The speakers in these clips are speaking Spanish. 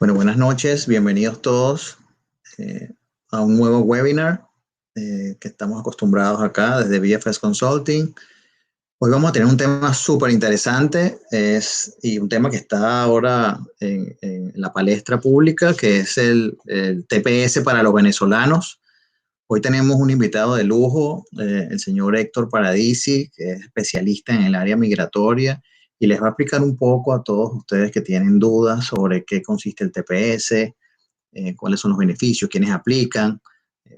Bueno, buenas noches, bienvenidos todos eh, a un nuevo webinar que estamos acostumbrados acá desde VFS Consulting. Hoy vamos a tener un tema súper interesante y un tema que está ahora en la palestra pública, que es el TPS para los venezolanos. Hoy tenemos un invitado de lujo, el señor Héctor Paradisi, que es especialista en el área migratoria y les va a explicar un poco a todos ustedes que tienen dudas sobre qué consiste el TPS, cuáles son los beneficios, quiénes aplican.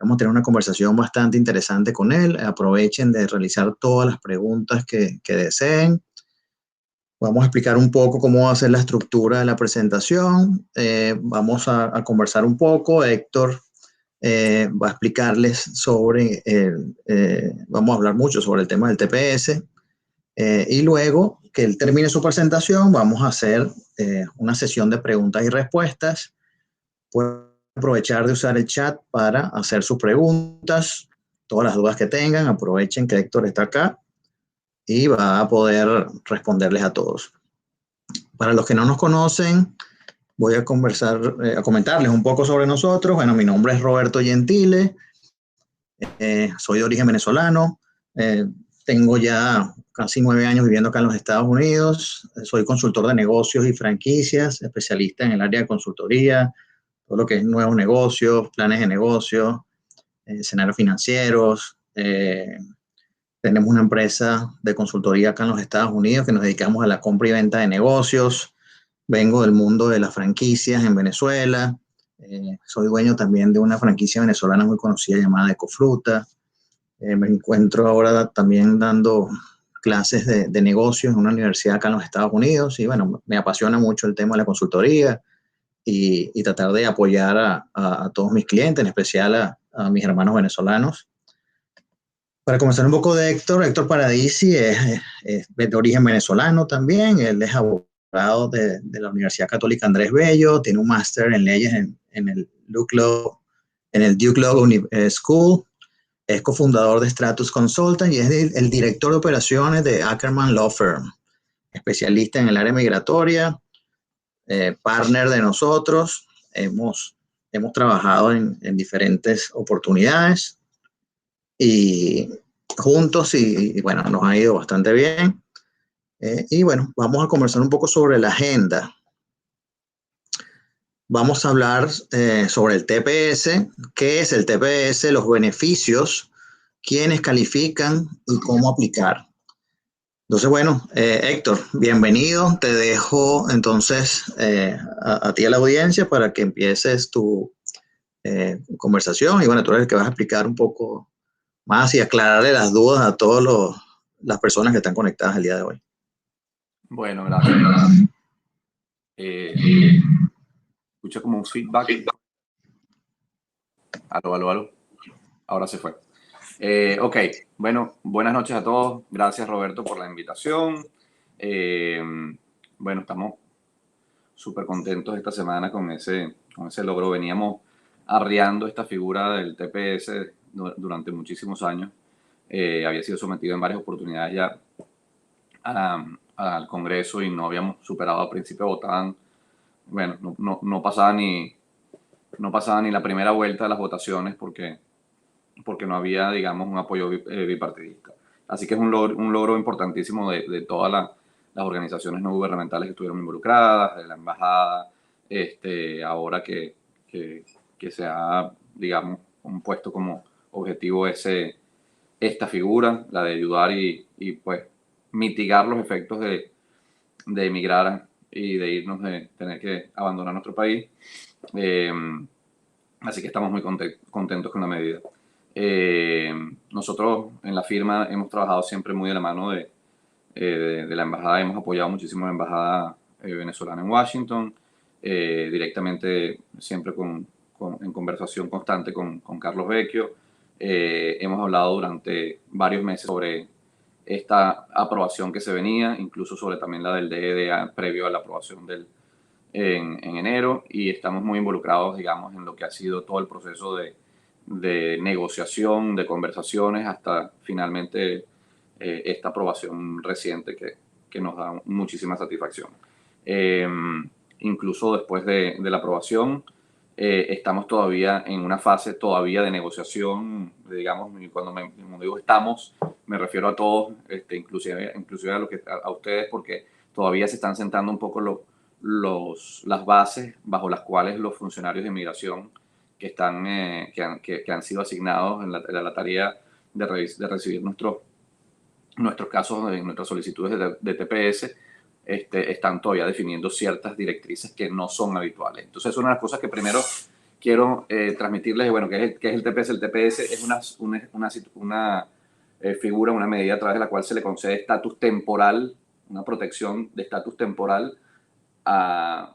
Vamos a tener una conversación bastante interesante con él. Aprovechen de realizar todas las preguntas que deseen. Vamos a explicar un poco cómo va a ser la estructura de la presentación. Vamos a conversar un poco. Héctor va a explicarles sobre, vamos a hablar mucho sobre el tema del TPS. Y luego que él termine su presentación, vamos a hacer una sesión de preguntas y respuestas. Pueden aprovechar de usar el chat para hacer sus preguntas, todas las dudas que tengan. Aprovechen que Héctor está acá y va a poder responderles a todos. Para los que no nos conocen, voy a a comentarles un poco sobre nosotros. Bueno, mi nombre es Roberto Gentile, soy de origen venezolano, tengo ya casi 9 años viviendo acá en los Estados Unidos, soy consultor de negocios y franquicias, especialista en el área de consultoría, todo lo que es nuevos negocios, planes de negocios, escenarios financieros. Tenemos una empresa de consultoría acá en los Estados Unidos que nos dedicamos a la compra y venta de negocios. Vengo del mundo de las franquicias en Venezuela. Soy dueño también de una franquicia venezolana muy conocida llamada Ecofruta. Me encuentro ahora también dando clases de negocios en una universidad acá en los Estados Unidos y bueno, me apasiona mucho el tema de la consultoría y tratar de apoyar a todos mis clientes, en especial a mis hermanos venezolanos. Para comenzar un poco de Héctor, Héctor Paradisi es de origen venezolano también, él es abogado de la Universidad Católica Andrés Bello, tiene un máster en leyes en el Duke Law School, es cofundador de Stratus Consultant y es el director de operaciones de Ackerman Law Firm, especialista en el área migratoria, partner de nosotros. Hemos trabajado en diferentes oportunidades y juntos y bueno, nos ha ido bastante bien. Y bueno, vamos a conversar un poco sobre la agenda. Vamos a hablar sobre el TPS, qué es el TPS, los beneficios, quiénes califican y cómo aplicar. Entonces, bueno, Héctor, bienvenido. Te dejo entonces a ti a la audiencia para que empieces tu conversación. Y bueno, tú eres el que vas a explicar un poco más y aclararle las dudas a todas las personas que están conectadas el día de hoy. Bueno, gracias. Escucho como un feedback. Aló. Ahora se fue. Ok, bueno, buenas noches a todos. Gracias, Roberto, por la invitación. Bueno, estamos súper contentos esta semana con ese logro. Veníamos arriando esta figura del TPS durante muchísimos años. Había sido sometido en varias oportunidades ya al Congreso y no habíamos superado. Al principio votaban, bueno, no pasaba ni la primera vuelta de las votaciones porque no había, digamos, un apoyo bipartidista. Así que es un logro importantísimo de todas las organizaciones no gubernamentales que estuvieron involucradas, de la embajada, ahora que se ha, digamos, puesto como objetivo esta figura, la de ayudar y pues mitigar los efectos de emigrar y de irnos, de tener que abandonar nuestro país. Así que estamos muy contentos con la medida. Nosotros en la firma hemos trabajado siempre muy de la mano de la embajada. Hemos apoyado muchísimo a la embajada venezolana en Washington, directamente siempre en conversación constante con Carlos Vecchio. Hemos hablado durante varios meses sobre esta aprobación que se venía, incluso sobre también la del DEDA previo a la aprobación en enero, y estamos muy involucrados, digamos, en lo que ha sido todo el proceso de negociación, de conversaciones, hasta finalmente esta aprobación reciente que nos da muchísima satisfacción. incluso después de la aprobación. Estamos todavía en una fase todavía de negociación, digamos, cuando digo estamos, me refiero a todos, inclusive a ustedes, porque todavía se están sentando un poco las bases bajo las cuales los funcionarios de inmigración que han sido asignados en la tarea de recibir nuestros casos, nuestras solicitudes de TPS, están todavía definiendo ciertas directrices que no son habituales. Entonces, una de las cosas que primero quiero transmitirles, bueno, ¿qué es el TPS? El TPS es una figura, una medida a través de la cual se le concede estatus temporal, una protección de estatus temporal a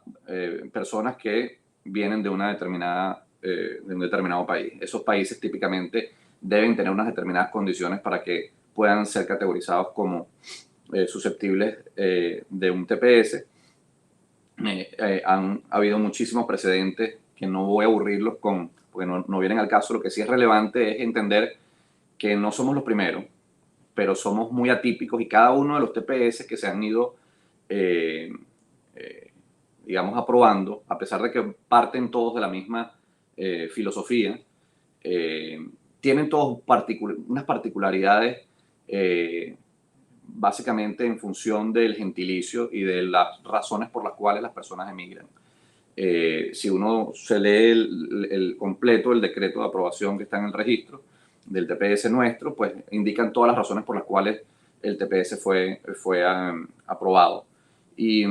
personas que vienen de un determinado país. Esos países típicamente deben tener unas determinadas condiciones para que puedan ser categorizados como susceptibles de un TPS. Han habido muchísimos precedentes que no voy a aburrirlos porque no vienen al caso. Lo que sí es relevante es entender que no somos los primeros, pero somos muy atípicos, y cada uno de los TPS que se han ido digamos, aprobando, a pesar de que parten todos de la misma filosofía, tienen todos unas particularidades básicamente en función del gentilicio y de las razones por las cuales las personas emigran. Si uno se lee el completo, el decreto de aprobación que está en el registro del TPS nuestro, pues indican todas las razones por las cuales el TPS fue aprobado. Y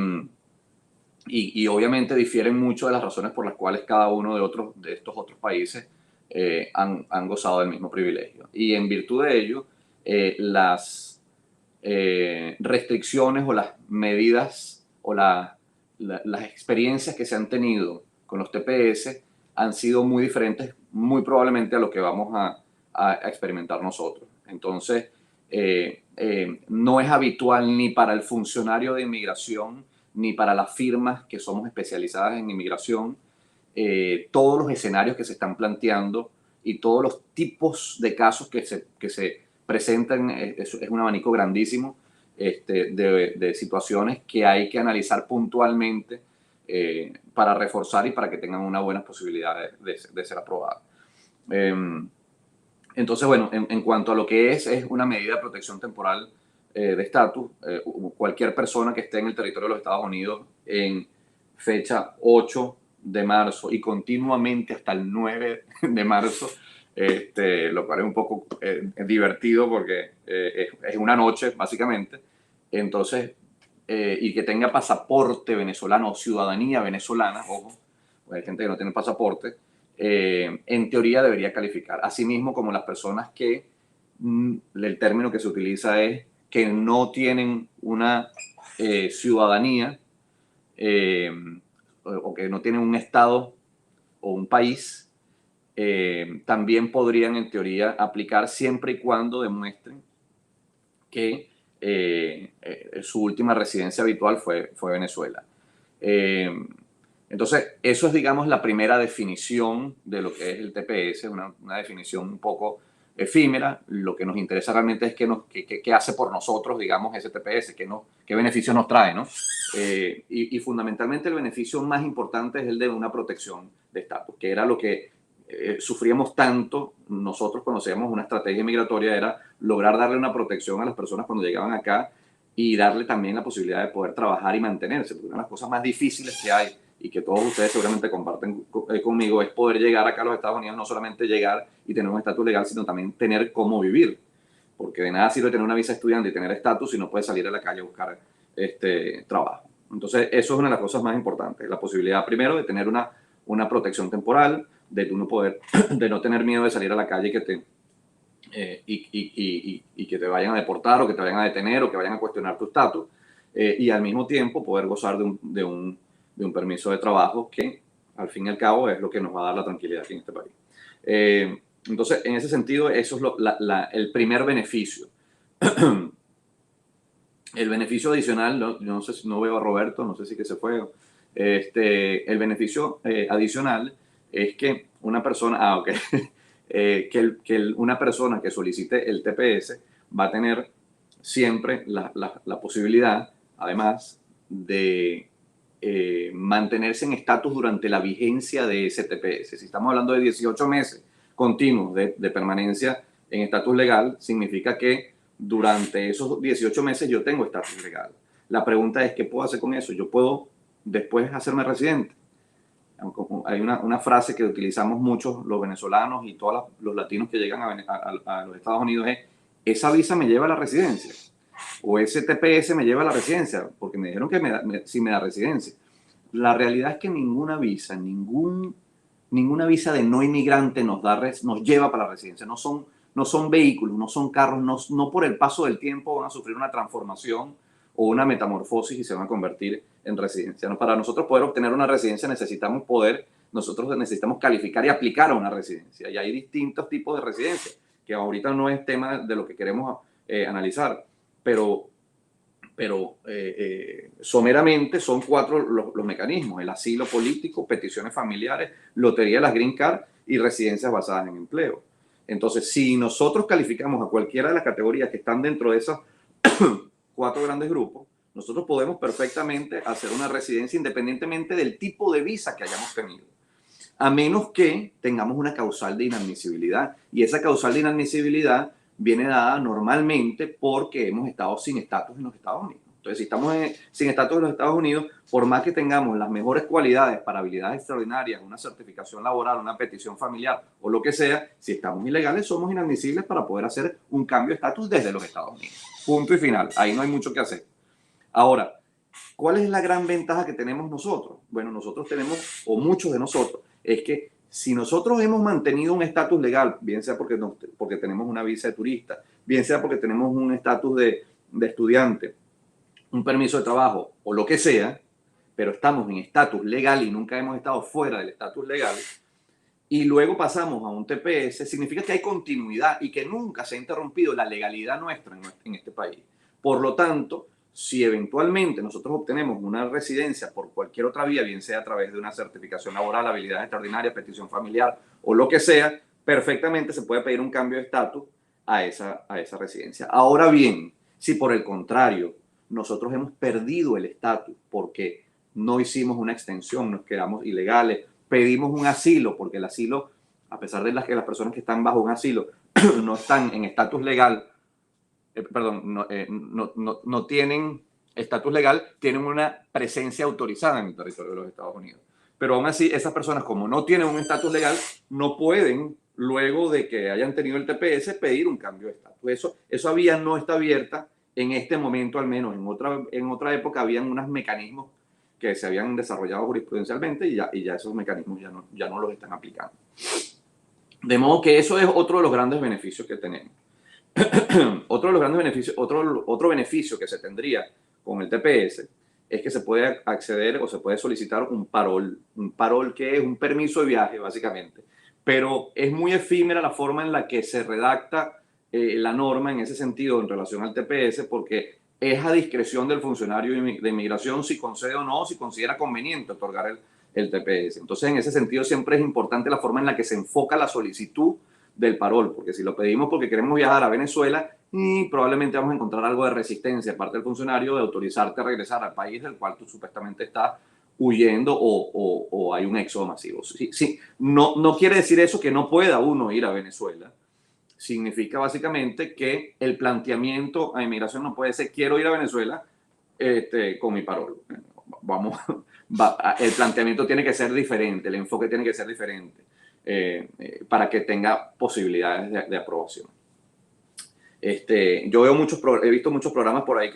obviamente difieren mucho de las razones por las cuales cada uno de estos otros países han gozado del mismo privilegio. Y en virtud de ello, las restricciones o las medidas o las experiencias que se han tenido con los TPS han sido muy diferentes, muy probablemente, a lo que vamos a experimentar nosotros. Entonces, no es habitual ni para el funcionario de inmigración ni para las firmas que somos especializadas en inmigración, todos los escenarios que se están planteando y todos los tipos de casos que se presentan. Es un abanico grandísimo de situaciones que hay que analizar puntualmente para reforzar y para que tengan una buena posibilidad de ser aprobadas. Entonces, bueno, en cuanto a lo que es una medida de protección temporal de estatus, cualquier persona que esté en el territorio de los Estados Unidos en fecha 8 de marzo y continuamente hasta el 9 de marzo, lo cual es un poco divertido porque es una noche, básicamente. Entonces, y que tenga pasaporte venezolano o ciudadanía venezolana, ojo, pues hay gente que no tiene pasaporte, en teoría debería calificar. Asimismo, como las personas que el término que se utiliza es que no tienen una ciudadanía o que no tienen un estado o un país, también podrían en teoría aplicar siempre y cuando demuestren que su última residencia habitual fue Venezuela. Entonces, eso es, digamos, la primera definición de lo que es el TPS, una definición un poco efímera. Lo que nos interesa realmente es qué hace por nosotros, digamos, ese TPS, qué beneficios nos trae, ¿no? Y fundamentalmente el beneficio más importante es el de una protección de estatus, que era lo que sufríamos tanto nosotros cuando hacíamos una estrategia migratoria, era lograr darle una protección a las personas cuando llegaban acá y darle también la posibilidad de poder trabajar y mantenerse, porque una de las cosas más difíciles que hay y que todos ustedes seguramente comparten conmigo es poder llegar acá a los Estados Unidos, no solamente llegar y tener un estatus legal, sino también tener cómo vivir, porque de nada sirve tener una visa estudiante y tener estatus si no puedes salir a la calle a buscar trabajo. Entonces, eso es una de las cosas más importantes, la posibilidad primero de tener una protección temporal, de tú no poder, de no tener miedo de salir a la calle y que te vayan a deportar o que te vayan a detener o que vayan a cuestionar tu estatus, y al mismo tiempo poder gozar de un permiso de trabajo que al fin y al cabo es lo que nos va a dar la tranquilidad aquí en este país. Entonces, en ese sentido, eso es el primer beneficio. El beneficio adicional, no sé si no veo a Roberto, no sé si que se fue. El beneficio adicional es que una persona, una persona que solicite el TPS va a tener siempre la posibilidad, además, de mantenerse en estatus durante la vigencia de ese TPS. Si estamos hablando de 18 meses continuos de permanencia en estatus legal, significa que durante esos 18 meses yo tengo estatus legal. La pregunta es, ¿qué puedo hacer con eso? ¿Yo puedo después hacerme residente? Hay una frase que utilizamos muchos los venezolanos y todos los latinos que llegan a los Estados Unidos es, ¿esa visa me lleva a la residencia? O ese TPS me lleva a la residencia, porque me dijeron que sí me da residencia. La realidad es que ninguna visa, ninguna visa de no inmigrante nos lleva para la residencia. No son vehículos, no son carros, no por el paso del tiempo van a sufrir una transformación o una metamorfosis y se van a convertir en residencia. ¿No? Para nosotros poder obtener una residencia nosotros necesitamos calificar y aplicar a una residencia. Y hay distintos tipos de residencia, que ahorita no es tema de lo que queremos analizar, pero someramente son 4 los mecanismos: el asilo político, peticiones familiares, lotería de las green card y residencias basadas en empleo. Entonces, si nosotros calificamos a cualquiera de las categorías que están dentro de esos 4 grandes grupos, nosotros podemos perfectamente hacer una residencia independientemente del tipo de visa que hayamos tenido, a menos que tengamos una causal de inadmisibilidad. Y esa causal de inadmisibilidad viene dada normalmente porque hemos estado sin estatus en los Estados Unidos. Entonces, si estamos sin estatus en los Estados Unidos, por más que tengamos las mejores cualidades para habilidades extraordinarias, una certificación laboral, una petición familiar o lo que sea, si estamos ilegales, somos inadmisibles para poder hacer un cambio de estatus desde los Estados Unidos. Punto y final. Ahí no hay mucho que hacer. Ahora, ¿cuál es la gran ventaja que tenemos nosotros? Bueno, nosotros tenemos, o muchos de nosotros, es que si nosotros hemos mantenido un estatus legal, bien sea porque tenemos una visa de turista, bien sea porque tenemos un estatus de estudiante, un permiso de trabajo o lo que sea, pero estamos en estatus legal y nunca hemos estado fuera del estatus legal, y luego pasamos a un TPS, significa que hay continuidad y que nunca se ha interrumpido la legalidad nuestra en este país. Por lo tanto, si eventualmente nosotros obtenemos una residencia por cualquier otra vía, bien sea a través de una certificación laboral, habilidades extraordinarias, petición familiar o lo que sea, perfectamente se puede pedir un cambio de estatus a esa residencia. Ahora bien, si por el contrario nosotros hemos perdido el estatus porque no hicimos una extensión, nos quedamos ilegales, pedimos un asilo, porque el asilo, a pesar de que las personas que están bajo un asilo no están en estatus legal, no tienen estatus legal, tienen una presencia autorizada en el territorio de los Estados Unidos. Pero aún así, esas personas, como no tienen un estatus legal, no pueden, luego de que hayan tenido el TPS, pedir un cambio de estatus. Esa vía no está abierta en este momento, al menos. En otra época habían unos mecanismos que se habían desarrollado jurisprudencialmente y ya esos mecanismos ya no los están aplicando. De modo que eso es otro de los grandes beneficios que tenemos. Otro beneficio que se tendría con el TPS es que se puede acceder o se puede solicitar un parol. Un parol, que es un permiso de viaje, básicamente. Pero es muy efímera la forma en la que se redacta la norma en ese sentido en relación al TPS, porque es a discreción del funcionario de inmigración si concede o no, si considera conveniente otorgar el TPS. Entonces, en ese sentido, siempre es importante la forma en la que se enfoca la solicitud del parol, porque si lo pedimos porque queremos viajar a Venezuela, probablemente vamos a encontrar algo de resistencia parte del funcionario de autorizarte a regresar al país del cual tú supuestamente estás huyendo o hay un éxodo masivo. Sí, no quiere decir eso que no pueda uno ir a Venezuela. Significa básicamente que el planteamiento a inmigración no puede ser quiero ir a Venezuela con mi parol. El planteamiento tiene que ser diferente, el enfoque tiene que ser diferente para que tenga posibilidades de aprobación. Yo he visto muchos programas por ahí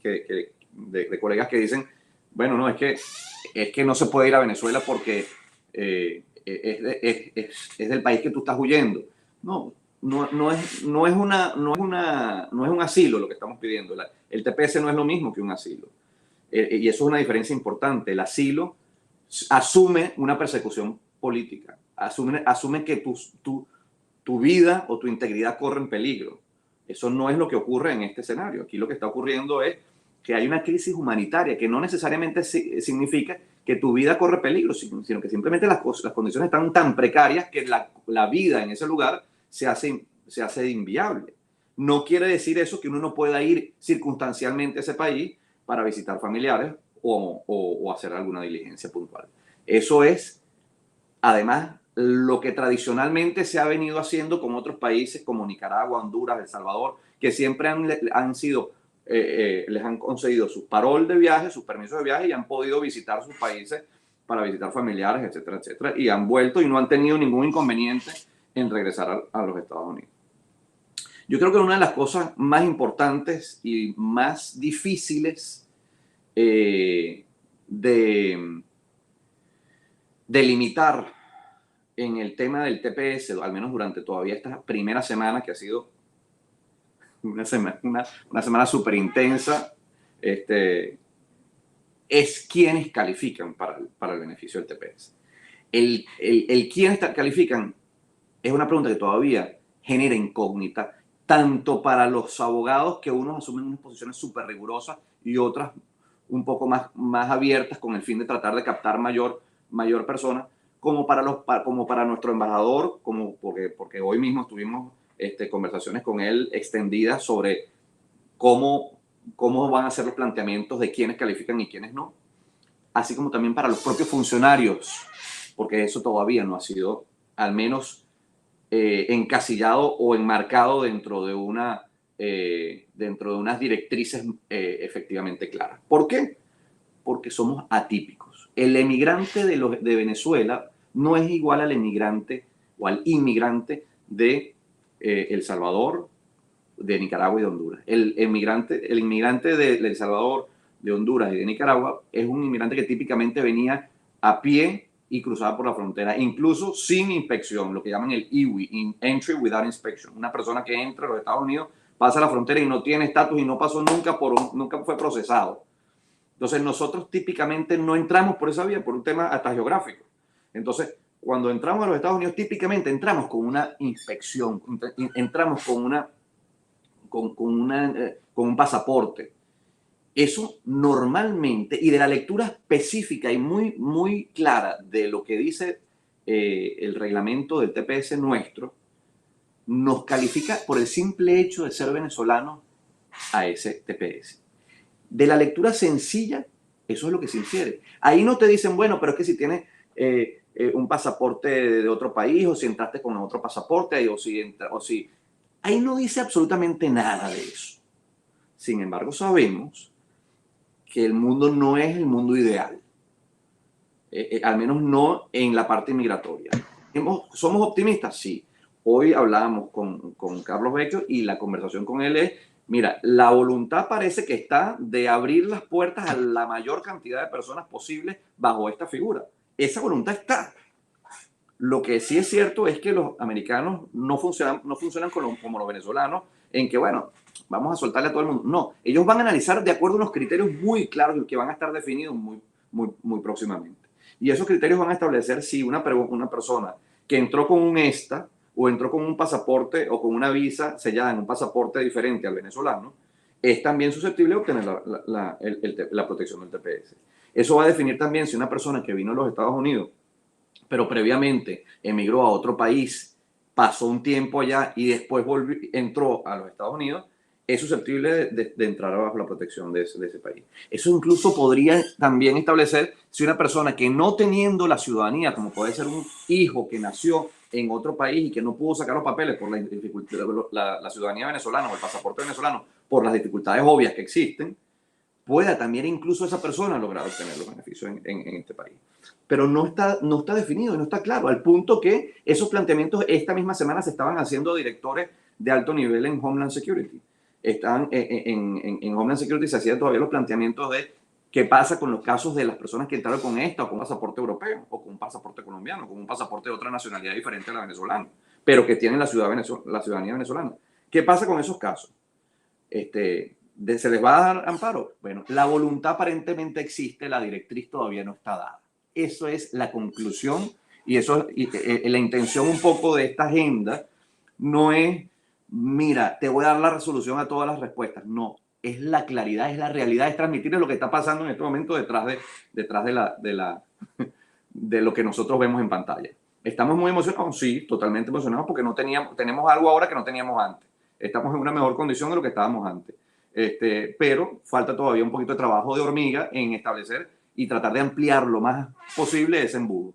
de colegas que dicen, bueno, no, es que no se puede ir a Venezuela porque es del país que tú estás huyendo. No es un asilo lo que estamos pidiendo. El TPS no es lo mismo que un asilo. Y eso es una diferencia importante. El asilo asume una persecución política. Asume que tu vida o tu integridad corre en peligro. Eso no es lo que ocurre en este escenario. Aquí lo que está ocurriendo es que hay una crisis humanitaria que no necesariamente significa que tu vida corre peligro, sino que simplemente las condiciones están tan precarias que la vida en ese lugar se hace inviable. No quiere decir eso que uno no pueda ir circunstancialmente a ese país para visitar familiares o hacer alguna diligencia puntual. Eso es, además, lo que tradicionalmente se ha venido haciendo con otros países como Nicaragua, Honduras, El Salvador, que siempre han sido, les han concedido sus parol de viaje, sus permisos de viaje y han podido visitar sus países para visitar familiares, etcétera, etcétera, y han vuelto y no han tenido ningún inconveniente en regresar a los Estados Unidos. Yo creo que una de las cosas más importantes y más difíciles de limitar en el tema del TPS, al menos durante todavía esta primera semana, que ha sido una semana súper intensa, es quienes califican para el beneficio del TPS. El quiénes califican es una pregunta que todavía genera incógnita, tanto para los abogados, que unos asumen unas posiciones súper rigurosas y otras un poco más abiertas con el fin de tratar de captar mayor persona, como para nuestro embajador, porque hoy mismo tuvimos conversaciones con él extendidas sobre cómo van a ser los planteamientos de quiénes califican y quiénes no, así como también para los propios funcionarios, porque eso todavía no ha sido, al menos, encasillado o enmarcado dentro de unas directrices efectivamente claras. ¿Por qué? Porque somos atípicos. El emigrante de Venezuela no es igual al emigrante o al inmigrante de El Salvador, de Nicaragua y de Honduras. El inmigrante de El Salvador, de Honduras y de Nicaragua es un inmigrante que típicamente venía a pie y cruzaba por la frontera, incluso sin inspección, lo que llaman el EWI, Entry Without Inspection. Una persona que entra a los Estados Unidos, pasa la frontera y no tiene estatus y no pasó nunca fue procesado. Entonces nosotros típicamente no entramos por esa vía, por un tema hasta geográfico. Entonces, cuando entramos a los Estados Unidos, típicamente entramos con una inspección, entramos con un pasaporte. Eso normalmente, y de la lectura específica y muy clara de lo que dice el reglamento del TPS nuestro, nos califica por el simple hecho de ser venezolano a ese TPS. De la lectura sencilla, eso es lo que se infiere. Ahí no te dicen, bueno, pero es que si tienes un pasaporte de otro país, o si entraste con otro pasaporte, o si... Ahí no dice absolutamente nada de eso. Sin embargo, sabemos que el mundo no es el mundo ideal. Al menos no en la parte migratoria. ¿Somos optimistas? Sí. Hoy hablábamos con Carlos Vecchio y la conversación con él es, mira, la voluntad parece que está de abrir las puertas a la mayor cantidad de personas posibles bajo esta figura. Esa voluntad está. Lo que sí es cierto es que los americanos no funcionan como los venezolanos, en que, bueno, vamos a soltarle a todo el mundo. No, ellos van a analizar de acuerdo a unos criterios muy claros que van a estar definidos muy próximamente. Y esos criterios van a establecer si una persona que entró con un ESTA o entró con un pasaporte o con una visa sellada en un pasaporte diferente al venezolano, es también susceptible de obtener la protección del TPS. Eso va a definir también si una persona que vino a los Estados Unidos, pero previamente emigró a otro país, pasó un tiempo allá y después entró a los Estados Unidos, es susceptible de entrar bajo la protección de ese país. Eso incluso podría también establecer si una persona que no teniendo la ciudadanía, como puede ser un hijo que nació en otro país y que no pudo sacar los papeles por la ciudadanía venezolana o el pasaporte venezolano, por las dificultades obvias que existen, pueda también incluso esa persona lograr obtener los beneficios en este país. Pero no está definido, no está claro, al punto que esos planteamientos esta misma semana se estaban haciendo directores de alto nivel en Homeland Security. En Homeland Security se hacían todavía los planteamientos de qué pasa con los casos de las personas que entraron con esta o con un pasaporte europeo o con un pasaporte colombiano, con un pasaporte de otra nacionalidad diferente a la venezolana, pero que tienen la ciudadanía venezolana. ¿Qué pasa con esos casos? ¿Se les va a dar amparo? Bueno, la voluntad aparentemente existe, la directriz todavía no está dada. Eso es la conclusión y la intención un poco de esta agenda no es, mira, te voy a dar la resolución a todas las respuestas. No, es la claridad, es la realidad, es transmitirles lo que está pasando en este momento detrás de lo que nosotros vemos en pantalla. ¿Estamos muy emocionados? Sí, totalmente emocionados porque tenemos algo ahora que no teníamos antes. Estamos en una mejor condición de lo que estábamos antes. Pero falta todavía un poquito de trabajo de hormiga en establecer y tratar de ampliar lo más posible ese embudo.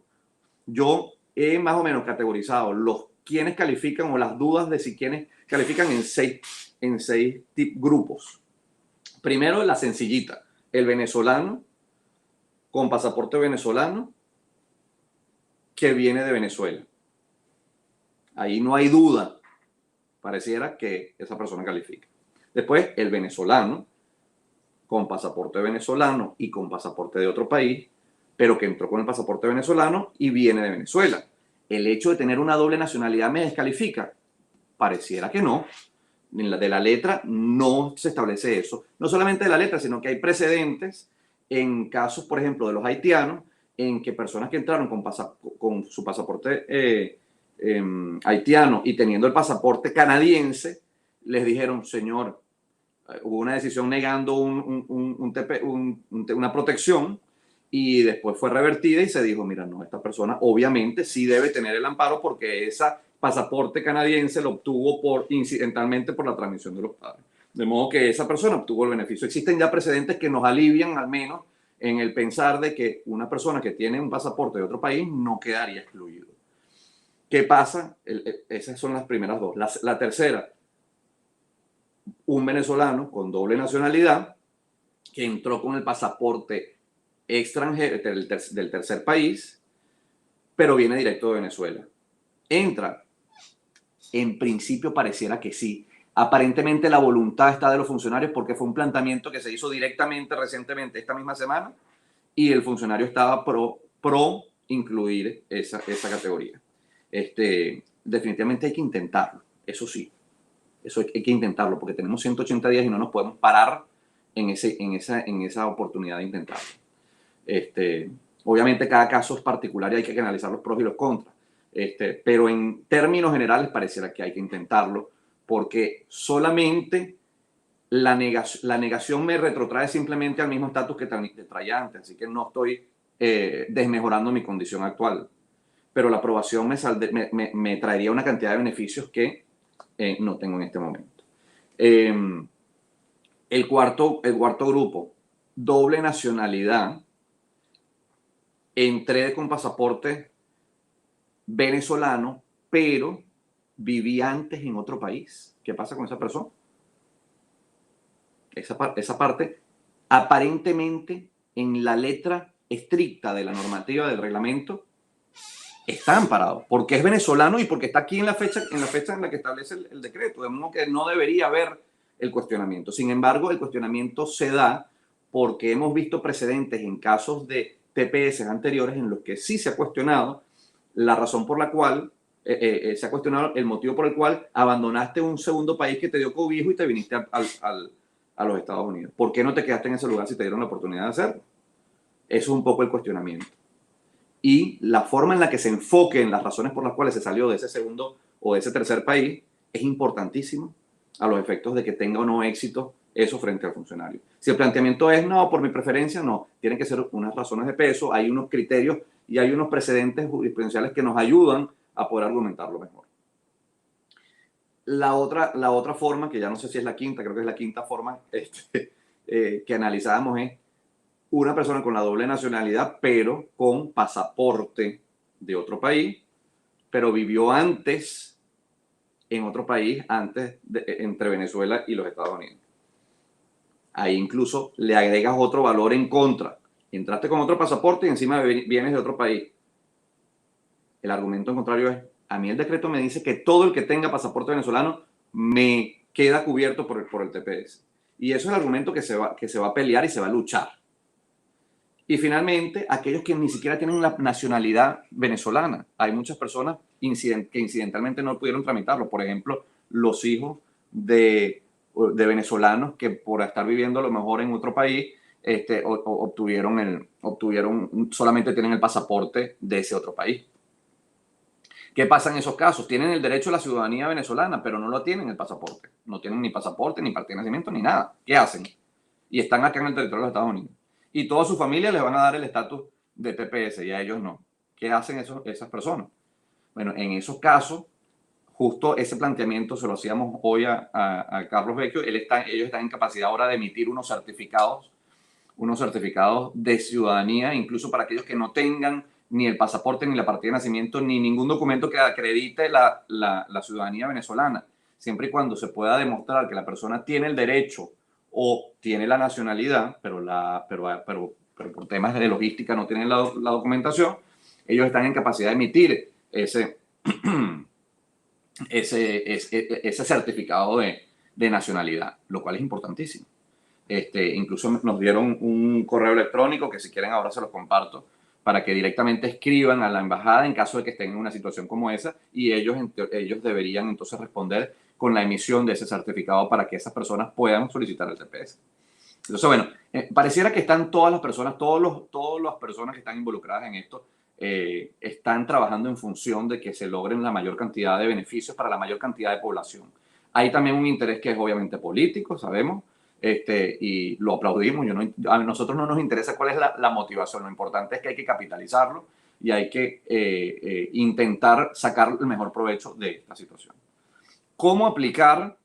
Yo he más o menos categorizado los quienes califican o las dudas de si quienes califican en seis grupos. Primero, la sencillita, el venezolano con pasaporte venezolano que viene de Venezuela. Ahí no hay duda, pareciera que esa persona califica. Después, el venezolano con pasaporte venezolano y con pasaporte de otro país, pero que entró con el pasaporte venezolano y viene de Venezuela. ¿El hecho de tener una doble nacionalidad me descalifica? Pareciera que no. De la letra no se establece eso. No solamente de la letra, sino que hay precedentes en casos, por ejemplo, de los haitianos, en que personas que entraron con su pasaporte haitiano y teniendo el pasaporte canadiense, les dijeron, señor, hubo una decisión negando una protección y después fue revertida y se dijo, mira, no, esta persona obviamente sí debe tener el amparo porque ese pasaporte canadiense lo obtuvo incidentalmente por la transmisión de los padres. De modo que esa persona obtuvo el beneficio. Existen ya precedentes que nos alivian al menos en el pensar de que una persona que tiene un pasaporte de otro país no quedaría excluido. ¿Qué pasa? Esas son las primeras dos. La tercera, un venezolano con doble nacionalidad que entró con el pasaporte extranjero del tercer país, pero viene directo de Venezuela. Entra. En principio pareciera que sí. Aparentemente la voluntad está de los funcionarios porque fue un planteamiento que se hizo directamente recientemente esta misma semana y el funcionario estaba pro incluir esa categoría. Definitivamente hay que intentarlo, eso sí. Eso hay que intentarlo porque tenemos 180 días y no nos podemos parar en esa oportunidad de intentarlo. Obviamente cada caso es particular y hay que analizar los pros y los contras. Pero en términos generales pareciera que hay que intentarlo porque solamente la negación me retrotrae simplemente al mismo estatus que traía antes, así que no estoy desmejorando mi condición actual. Pero la aprobación me traería una cantidad de beneficios que no tengo en este momento. El cuarto grupo, doble nacionalidad. Entré con pasaporte venezolano, pero viví antes en otro país. ¿Qué pasa con esa persona? Esa parte, aparentemente, en la letra estricta de la normativa del reglamento, está amparado, porque es venezolano y porque está aquí en la fecha en la que establece el decreto, de modo que no debería haber el cuestionamiento. Sin embargo, el cuestionamiento se da porque hemos visto precedentes en casos de TPS anteriores en los que sí se ha cuestionado la razón por la cual, se ha cuestionado el motivo por el cual abandonaste un segundo país que te dio cobijo y te viniste a los Estados Unidos. ¿Por qué no te quedaste en ese lugar si te dieron la oportunidad de hacerlo? Eso es un poco el cuestionamiento. Y la forma en la que se enfoque en las razones por las cuales se salió de ese segundo o de ese tercer país es importantísimo a los efectos de que tenga o no éxito eso frente al funcionario. Si el planteamiento es no, por mi preferencia, no. Tienen que ser unas razones de peso, hay unos criterios y hay unos precedentes jurisprudenciales que nos ayudan a poder argumentarlo mejor. La otra forma, que ya no sé si es la quinta, creo que es la quinta forma que analizábamos es una persona con la doble nacionalidad, pero con pasaporte de otro país, pero vivió antes en otro país, entre Venezuela y los Estados Unidos. Ahí incluso le agregas otro valor en contra. Entraste con otro pasaporte y encima vienes de otro país. El argumento en contrario es, a mí el decreto me dice que todo el que tenga pasaporte venezolano me queda cubierto por el TPS. Y eso es el argumento que se va a pelear y se va a luchar. Y finalmente, aquellos que ni siquiera tienen la nacionalidad venezolana. Hay muchas personas que incidentalmente no pudieron tramitarlo. Por ejemplo, los hijos de venezolanos que por estar viviendo a lo mejor en otro país solamente tienen el pasaporte de ese otro país. ¿Qué pasa en esos casos? Tienen el derecho a la ciudadanía venezolana, pero no lo tienen el pasaporte. No tienen ni pasaporte, ni partida de nacimiento, ni nada. ¿Qué hacen? Y están acá en el territorio de los Estados Unidos. Y toda su familia les van a dar el estatus de TPS y a ellos no. ¿Qué hacen esas personas? Bueno, en esos casos, justo ese planteamiento se lo hacíamos hoy a Carlos Vecchio. Ellos están en capacidad ahora de emitir unos certificados de ciudadanía, incluso para aquellos que no tengan ni el pasaporte, ni la partida de nacimiento, ni ningún documento que acredite la ciudadanía venezolana, siempre y cuando se pueda demostrar que la persona tiene el derecho o tiene la nacionalidad, pero por temas de logística no tienen la documentación. Ellos están en capacidad de emitir ese certificado de nacionalidad, lo cual es importantísimo. Incluso nos dieron un correo electrónico que, si quieren, ahora se los comparto, para que directamente escriban a la embajada en caso de que estén en una situación como esa, y ellos deberían entonces responder con la emisión de ese certificado para que esas personas puedan solicitar el TPS. Entonces, bueno, pareciera que están todas las personas, todas las personas que están involucradas en esto, están trabajando en función de que se logren la mayor cantidad de beneficios para la mayor cantidad de población. Hay también un interés que es obviamente político, sabemos, y lo aplaudimos. A nosotros no nos interesa cuál es la motivación, lo importante es que hay que capitalizarlo y hay que intentar sacar el mejor provecho de esta situación. ¿Cómo aplicar?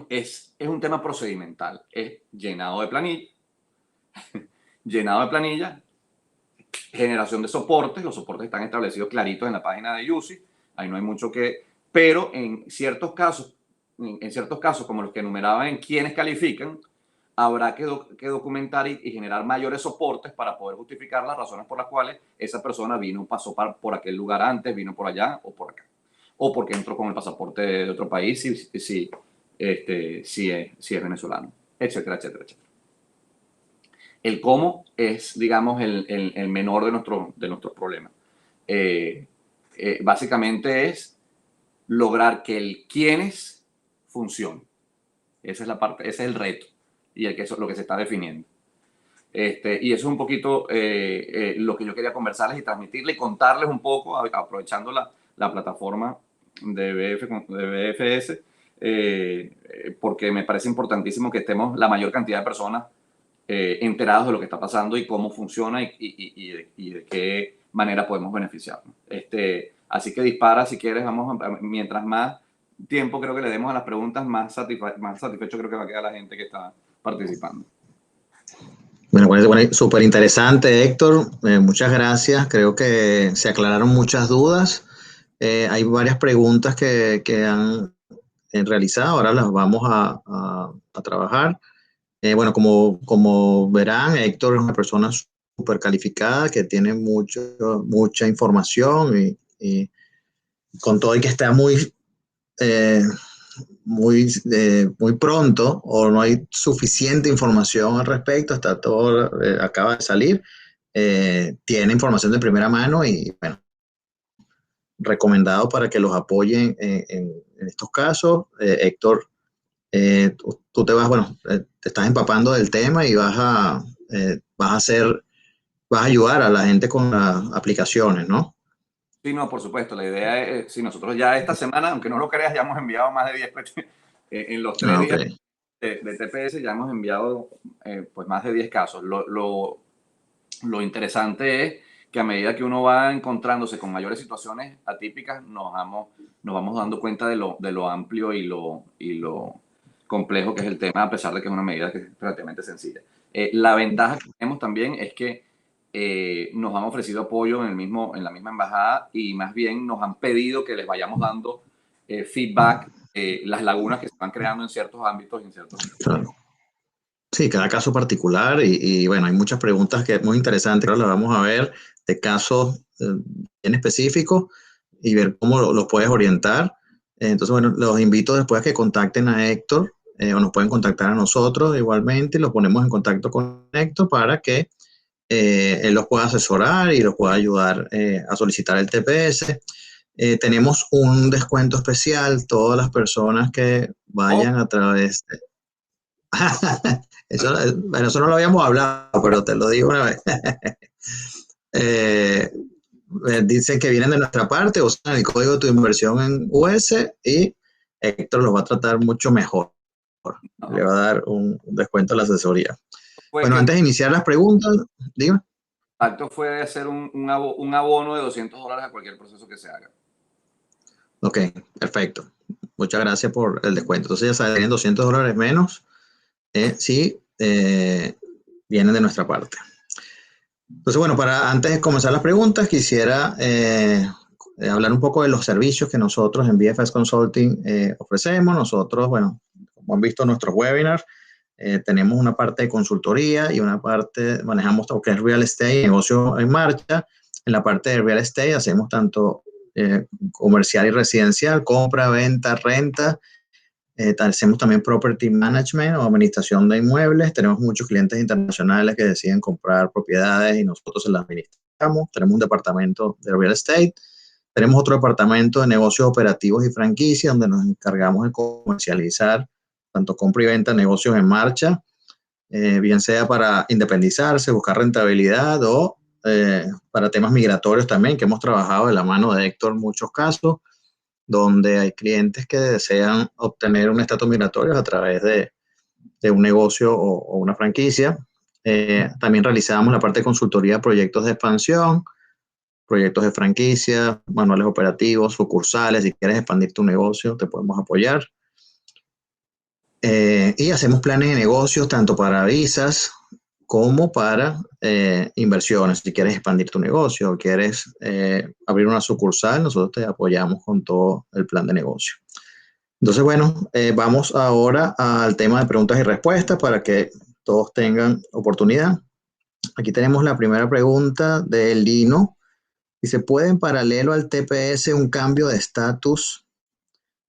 Es un tema procedimental, es llenado de planilla, generación de soportes. Los soportes están establecidos claritos en la página de UCI, ahí no hay mucho que, pero en ciertos casos, como los que enumeraba en quienes califican, habrá que documentar y generar mayores soportes para poder justificar las razones por las cuales esa persona pasó por aquel lugar antes, vino por allá o por acá, o porque entró con el pasaporte de otro país, si es venezolano, etcétera, etcétera, etcétera. El cómo es, digamos, el menor de nuestros problemas. Básicamente es lograr que el quiénes funcione. Esa es la parte, ese es el reto y lo que se está definiendo. Y eso es un poquito lo que yo quería conversarles y transmitirles y contarles un poco, aprovechando la plataforma de BFS, porque me parece importantísimo que estemos la mayor cantidad de personas enterados de lo que está pasando y cómo funciona y de qué manera podemos beneficiarnos. Así que dispara si quieres, mientras más tiempo creo que le demos a las preguntas, más satisfecho creo que va a quedar la gente que está participando. Bueno, súper interesante, Héctor. Muchas gracias. Creo que se aclararon muchas dudas. Hay varias preguntas que han realizado. Ahora las vamos a trabajar. Bueno, como verán, Héctor es una persona súper calificada que tiene mucha información y con todo y que está muy pronto o no hay suficiente información al respecto, acaba de salir, tiene información de primera mano y bueno, recomendado para que los apoyen en estos casos. Héctor, tú te estás empapando del tema y vas a ayudar a la gente con las aplicaciones, ¿no? Sí, no, por supuesto. La idea es, si nosotros ya esta semana, aunque no lo creas, ya hemos enviado más de 10 en los 3 días de TPS, ya hemos enviado pues más de 10 casos. Lo interesante es que a medida que uno va encontrándose con mayores situaciones atípicas, nos vamos dando cuenta de lo amplio y lo complejo que es el tema, a pesar de que es una medida que es relativamente sencilla. La ventaja que tenemos también es que nos han ofrecido apoyo en la misma embajada y más bien nos han pedido que les vayamos dando feedback, las lagunas que se van creando en ciertos ámbitos y en ciertos... Claro. Sí, cada caso particular y bueno, hay muchas preguntas que es muy interesante. Ahora las vamos a ver de casos bien específicos y ver cómo los puedes orientar. Entonces, bueno, los invito después a que contacten a Héctor o nos pueden contactar a nosotros igualmente y los ponemos en contacto con Héctor para que él los pueda asesorar y los pueda ayudar a solicitar el TPS. Tenemos un descuento especial, todas las personas que vayan a través de... Eso no lo habíamos hablado, pero te lo digo una vez. Dicen que vienen de nuestra parte, usan el código de tu inversión en US y Héctor los va a tratar mucho mejor. Le va a dar un descuento a la asesoría. Bueno, antes de iniciar las preguntas, dime. El pacto fue hacer un abono de $200 a cualquier proceso que se haga. Ok, perfecto. Muchas gracias por el descuento. Entonces ya saben, tienen $200 menos si vienen de nuestra parte. Entonces, bueno, antes de comenzar las preguntas, quisiera hablar un poco de los servicios que nosotros en VFS Consulting ofrecemos. Nosotros, bueno, como han visto nuestros webinars, tenemos una parte de consultoría y una parte, manejamos lo que es real estate, negocio en marcha. En la parte de real estate hacemos tanto comercial y residencial, compra, venta, renta. Hacemos también property management o administración de inmuebles. Tenemos muchos clientes internacionales que deciden comprar propiedades y nosotros se las administramos. Tenemos un departamento de real estate. Tenemos otro departamento de negocios operativos y franquicias donde nos encargamos de comercializar tanto compra y venta de negocios en marcha, bien sea para independizarse, buscar rentabilidad o para temas migratorios también, que hemos trabajado de la mano de Héctor en muchos casos, donde hay clientes que desean obtener un estatus migratorio a través de un negocio o una franquicia. También realizamos la parte de consultoría, proyectos de expansión, proyectos de franquicia, manuales operativos, sucursales. Si quieres expandir tu negocio, te podemos apoyar. Y hacemos planes de negocios tanto para visas como para inversiones. Si quieres expandir tu negocio o quieres abrir una sucursal, nosotros te apoyamos con todo el plan de negocio. Entonces, bueno, vamos ahora al tema de preguntas y respuestas para que todos tengan oportunidad. Aquí tenemos la primera pregunta de Lino. Dice, ¿puede en paralelo al TPS un cambio de estatus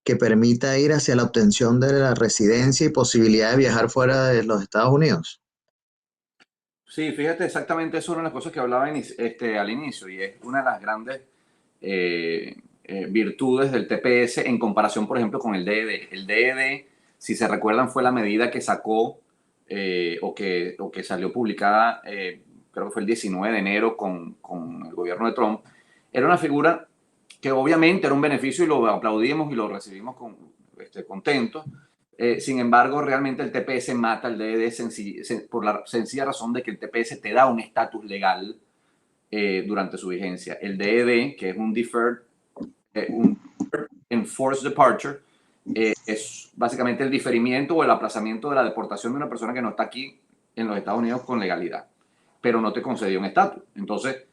que permita ir hacia la obtención de la residencia y posibilidad de viajar fuera de los Estados Unidos? Sí, fíjate, exactamente eso era una de las cosas que hablaba al inicio y es una de las grandes virtudes del TPS en comparación, por ejemplo, con el DED. El DED, si se recuerdan, fue la medida que sacó o que salió publicada, creo que fue el 19 de enero con el gobierno de Trump. Era una figura que obviamente era un beneficio y lo aplaudimos y lo recibimos contentos. Sin embargo, realmente el TPS mata el DED por la sencilla razón de que el TPS te da un estatus legal durante su vigencia. El DED, que es un Deferred Enforced Departure, es básicamente el diferimiento o el aplazamiento de la deportación de una persona que no está aquí en los Estados Unidos con legalidad, pero no te concedió un estatus. Entonces,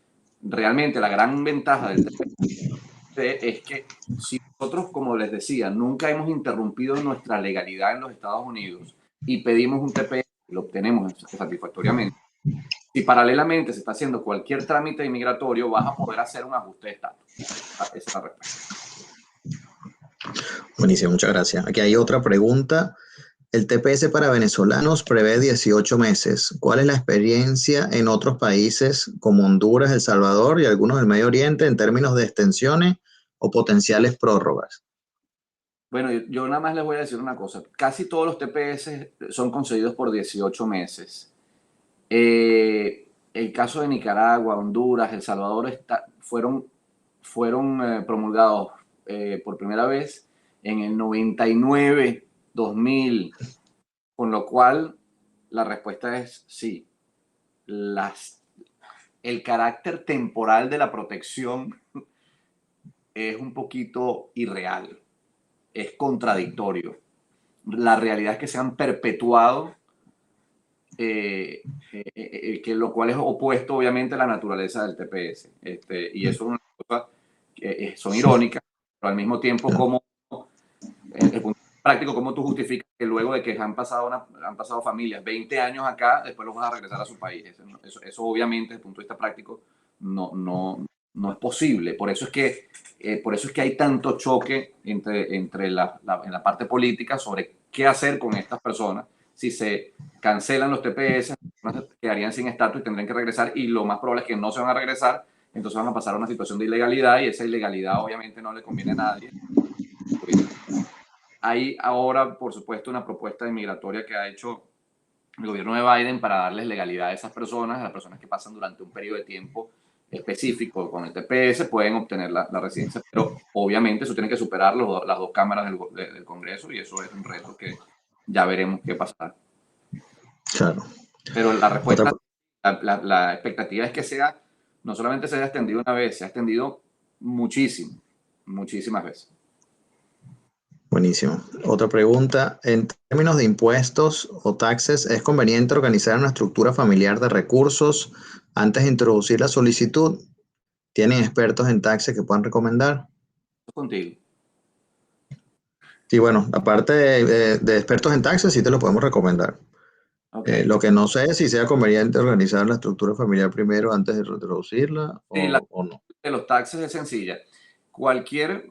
realmente la gran ventaja del TPS es que si nosotros, como les decía, nunca hemos interrumpido nuestra legalidad en los Estados Unidos y pedimos un TPS y lo obtenemos satisfactoriamente, si paralelamente se está haciendo cualquier trámite inmigratorio, vas a poder hacer un ajuste de estatus. Esa es la respuesta. Buenísimo, muchas gracias. Aquí hay otra pregunta. El TPS para venezolanos prevé 18 meses. ¿Cuál es la experiencia en otros países como Honduras, El Salvador y algunos del Medio Oriente en términos de extensiones o potenciales prórrogas? Bueno, yo nada más les voy a decir una cosa. Casi todos los TPS son concedidos por 18 meses. El caso de Nicaragua, Honduras, El Salvador fueron promulgados por primera vez en el 99, 2000, con lo cual la respuesta es sí. El carácter temporal de la protección es un poquito irreal, es contradictorio. La realidad es que se han perpetuado, que lo cual es opuesto obviamente a la naturaleza del TPS. Y eso es una cosa que son irónicas, pero al mismo tiempo como el punto práctico, cómo tú justificas que luego de que han pasado familias 20 años acá, después los vas a regresar a su país. Eso obviamente desde el punto de vista práctico no es posible. Por eso es que hay tanto choque en la parte política sobre qué hacer con estas personas. Si se cancelan los TPS, quedarían sin estatus y tendrían que regresar, y lo más probable es que no se van a regresar, entonces van a pasar a una situación de ilegalidad, y esa ilegalidad obviamente no le conviene a nadie. Hay ahora, por supuesto, una propuesta migratoria que ha hecho el gobierno de Biden para darles legalidad a esas personas, a las personas que pasan durante un periodo de tiempo específico con el TPS, pueden obtener la residencia, pero obviamente eso tiene que superar las dos cámaras del Congreso, y eso es un reto que ya veremos qué pasará. Claro. Pero la respuesta, la expectativa es que no solamente se haya extendido una vez, se ha extendido muchísimas veces. Buenísimo. Otra pregunta. En términos de impuestos o taxes, ¿es conveniente organizar una estructura familiar de recursos antes de introducir la solicitud? ¿Tienen expertos en taxes que puedan recomendar? Contigo. Sí, bueno, aparte de expertos en taxes, sí te lo podemos recomendar. Ok. Lo que no sé es si sea conveniente organizar la estructura familiar primero antes de introducirla Sí, la o no. de los taxes es sencilla. Cualquier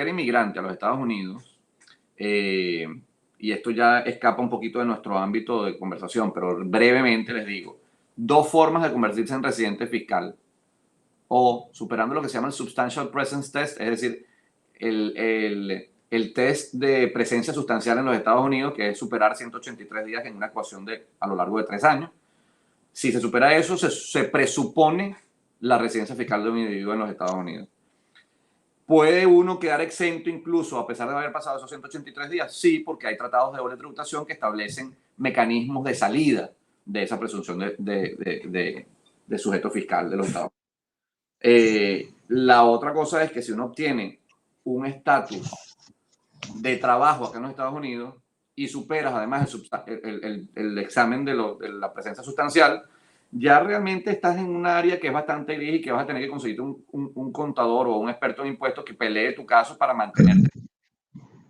inmigrante a los Estados Unidos, eh, y esto ya escapa un poquito de nuestro ámbito de conversación, pero brevemente les digo, dos formas de convertirse en residente fiscal, o superando lo que se llama el Substantial Presence Test, es decir, el test de presencia sustancial en los Estados Unidos, que es superar 183 días en una ecuación a lo largo de 3 años. Si se supera eso, se presupone la residencia fiscal de un individuo en los Estados Unidos. ¿Puede uno quedar exento incluso a pesar de haber pasado esos 183 días? Sí, porque hay tratados de doble tributación que establecen mecanismos de salida de esa presunción de sujeto fiscal de los Estados Unidos. La otra cosa es que si uno obtiene un estatus de trabajo acá en los Estados Unidos y superas además el examen de la presencia sustancial, ya realmente estás en un área que es bastante gris y que vas a tener que conseguirte un contador o un experto en impuestos que pelee tu caso para mantenerte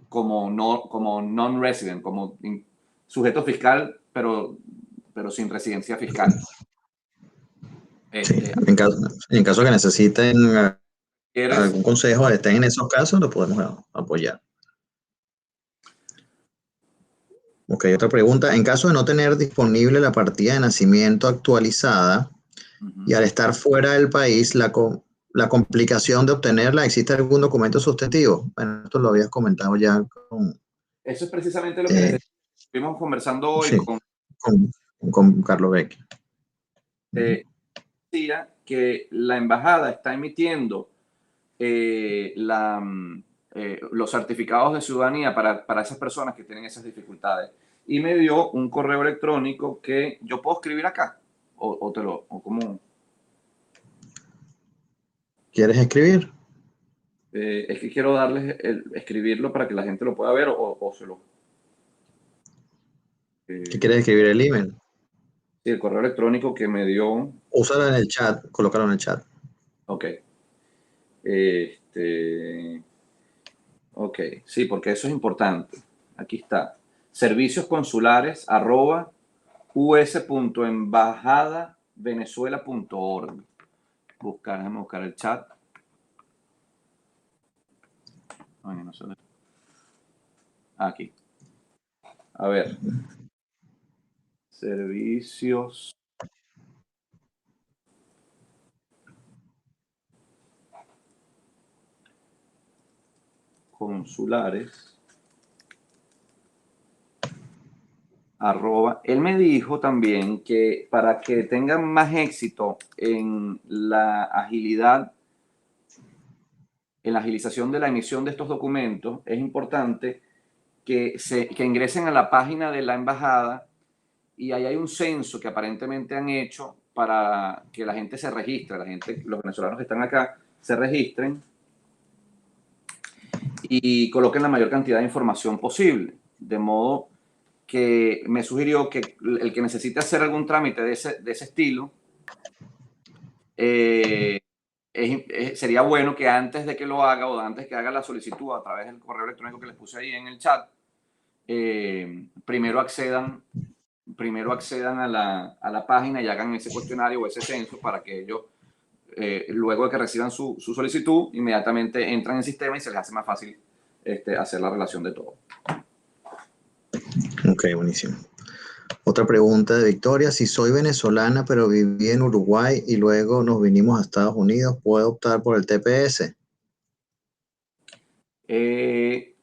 como non-resident, como sujeto fiscal, pero sin residencia fiscal. Sí, Este, en caso que necesiten ¿Quieres? algún consejo, estén en esos casos, lo podemos apoyar. Ok, otra pregunta. En caso de no tener disponible la partida de nacimiento actualizada y al estar fuera del país, la complicación de obtenerla, ¿existe algún documento sustantivo? Bueno, esto lo habías comentado ya con, Eso es precisamente lo que eh, estuvimos conversando hoy sí, con, con Carlos Beck. decía que la embajada está emitiendo los certificados de ciudadanía para esas personas que tienen esas dificultades. Y me dio un correo electrónico que yo puedo escribir acá. O como, ¿Quieres escribir? es que quiero darles, escribirlo para que la gente lo pueda ver o se lo... ¿Qué sí, quieres escribir el email? el correo electrónico que me dio... Úsalo en el chat, colócalo en el chat. Ok. Este, ok, sí, porque eso es importante. Aquí está. Servicios consulares us.embajadavenezuela.org. Déjame buscar el chat. Ay, no sé. Aquí. A ver. Servicios consulares. Él me dijo también que para que tengan más éxito en la agilidad, en la agilización de la emisión de estos documentos, es importante que ingresen a la página de la embajada y ahí hay un censo que aparentemente han hecho para que la gente se registre, los venezolanos que están acá se registren y coloquen la mayor cantidad de información posible. De modo que me sugirió que el que necesite hacer algún trámite de ese estilo, sería bueno que antes de que lo haga o antes que haga la solicitud a través del correo electrónico que les puse ahí en el chat, primero accedan a la página y hagan ese cuestionario o ese censo para que ellos, luego de que reciban su solicitud, inmediatamente entran en el sistema y se les hace más fácil hacer la relación de todo. Ok, buenísimo. Otra pregunta de Victoria. Si soy venezolana pero viví en Uruguay y luego nos vinimos a Estados Unidos, ¿puedo optar por el TPS?